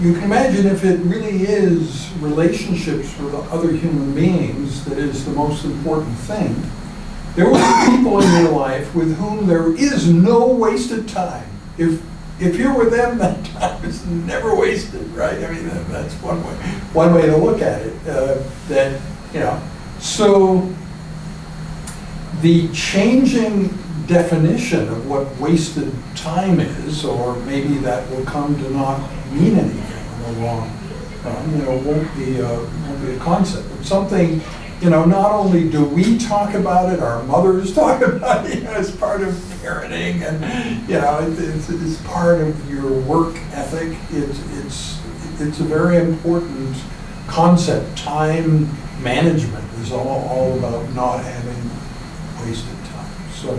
you can imagine if it really is relationships with other human beings that is the most important thing, there will be people in your life with whom there is no wasted time. If you're with them, that time is never wasted, right? That's one way to look at it. So the changing definition of what wasted time is, or maybe that will come to not mean anything in the long run, won't be a concept. It's something, not only do we talk about it, our mothers talk about it, as part of parenting, and it's part of your work ethic. It's a very important concept. Time management is all about not having wasted time. So,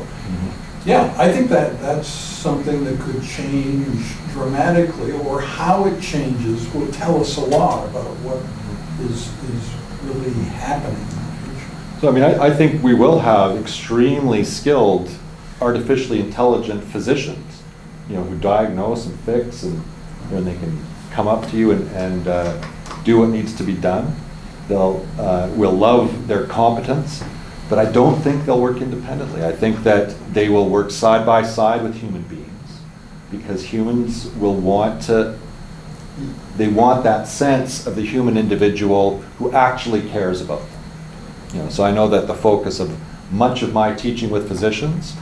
yeah, I think that's something that could change dramatically, or how it changes will tell us a lot about what is really happening in the future. So, I think we will have extremely skilled, artificially intelligent physicians, who diagnose and fix, and they can come up to you and do what needs to be done. We'll love their competence. But I don't think they'll work independently. I think that they will work side by side with human beings, because humans will want that sense of the human individual who actually cares about them. So I know that the focus of much of my teaching with physicians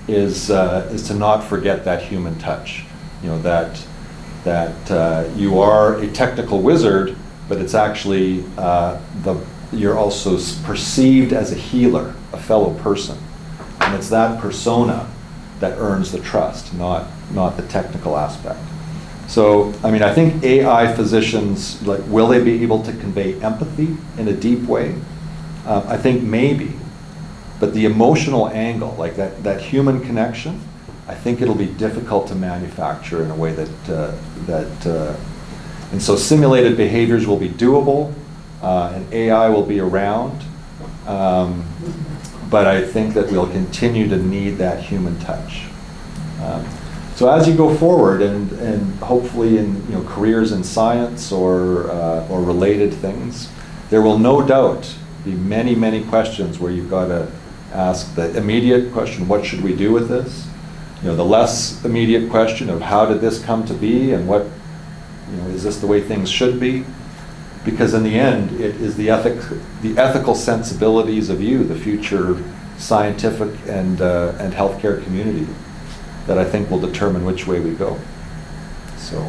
is to not forget that human touch. That you are a technical wizard, but it's actually you're also perceived as a healer, a fellow person. And it's that persona that earns the trust, not the technical aspect. So, I think AI physicians, will they be able to convey empathy in a deep way? I think maybe. But the emotional angle, that human connection, I think it'll be difficult to manufacture in a way and so simulated behaviors will be doable. And AI will be around, but I think that we'll continue to need that human touch. So as you go forward, and hopefully in careers in science or related things, there will no doubt be many questions where you've got to ask the immediate question: what should we do with this? the less immediate question of how did this come to be and what, is this the way things should be? Because in the end, it is the ethical sensibilities of you, the future scientific and healthcare community, that I think will determine which way we go. So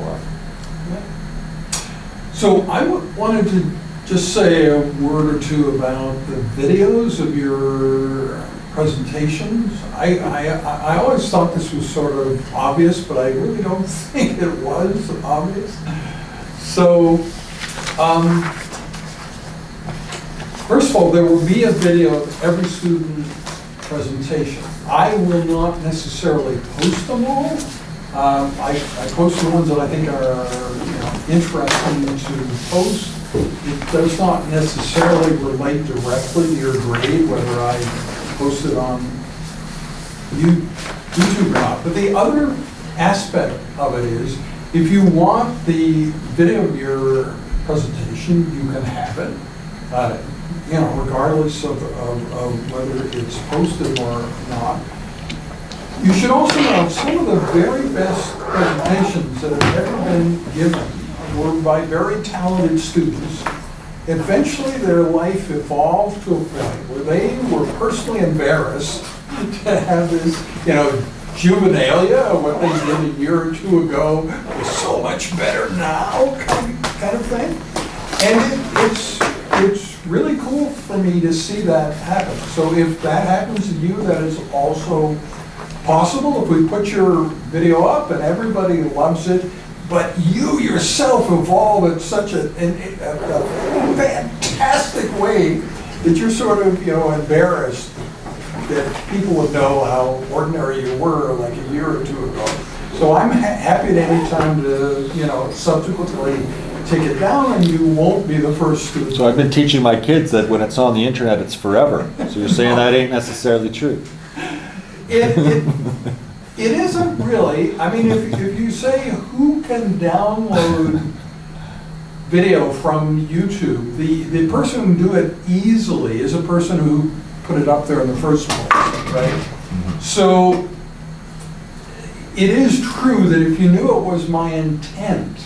I wanted to just say a word or two about the videos of your presentations. I always thought this was sort of obvious, but I really don't think it was obvious. So, first of all, there will be a video of every student presentation. I will not necessarily post them all. I post the ones that I think are interesting to post. It does not necessarily relate directly to your grade, whether I post it on YouTube or not. But the other aspect of it is, if you want the video of your presentation, you can have it, regardless of whether it's posted or not. You should also know some of the very best presentations that have ever been given were by very talented students. Eventually their life evolved to a point where they were personally embarrassed to have this, juvenilia, what they did a year or two ago is so much better now, kind of thing. And it's really cool for me to see that happen. So if that happens to you, that is also possible. If we put your video up and everybody loves it, but you yourself evolve in such a fantastic way that you're sort of, embarrassed that people would know how ordinary you were like a year or two ago. So I'm happy at any time to, subsequently take it down, and you won't be the first student. So I've been teaching my kids that when it's on the internet, it's forever. So you're saying that ain't necessarily true. It isn't really. I mean, if you say who can download video from YouTube, the person who can do it easily is a person who put it up there in the first place, right? Mm-hmm. So it is true that if you knew it was my intent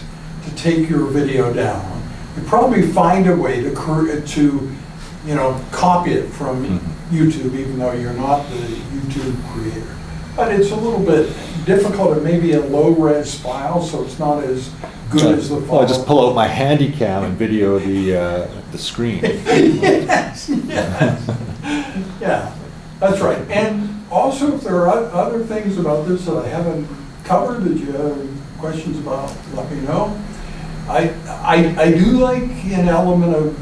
to take your video down, you'd probably find a way to copy it from YouTube, even though you're not the YouTube creator. But it's a little bit difficult. It may be a low-res file, so it's not as good as the file. Well, I just pull out my handy cam and video the screen. Yes. Yeah, that's right. And also, if there are other things about this that I haven't covered that you have questions about, let me know. I do like an element of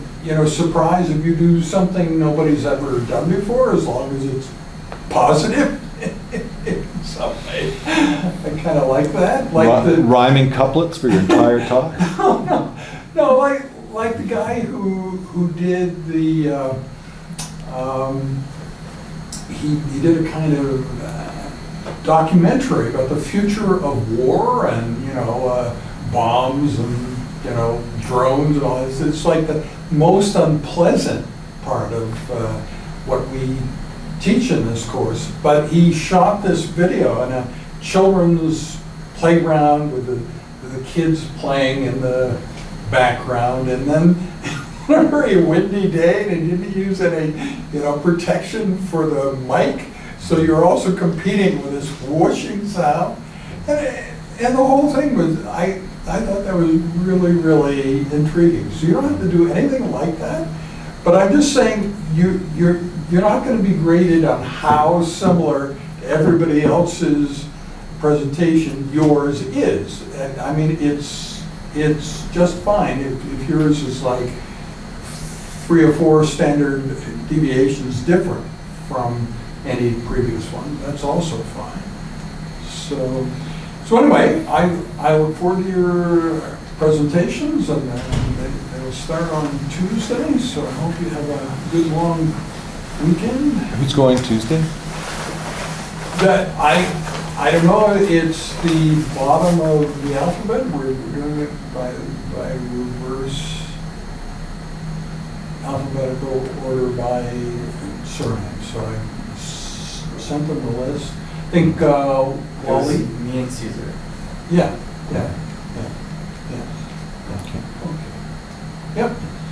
surprise if you do something nobody's ever done before, as long as it's positive in some way. I kind of like that. Like the rhyming couplets for your entire talk? No, like the guy who did the, he did a kind of documentary about the future of war and, bombs and, drones and all this. It's like the most unpleasant part of what we teach in this course. But he shot this video in a children's playground with the kids playing in the background, and then on a very windy day, they didn't use any protection for the mic, so you're also competing with this whooshing sound, and the whole thing was, I thought that was really, really intriguing. So you don't have to do anything like that, but I'm just saying you're not going to be graded on how similar to everybody else's presentation yours is. And I mean, it's just fine if yours is like 3 or 4 standard deviations different from any previous one. That's also fine. So anyway, I look forward to your presentations, and they will start on Tuesday, so I hope you have a good long weekend. Who's going Tuesday? That I don't know, it's the bottom of the alphabet. We're doing it by reverse alphabetical order by surname. So I sent them the list. think It was Wally, me and Caesar. yeah, yeah.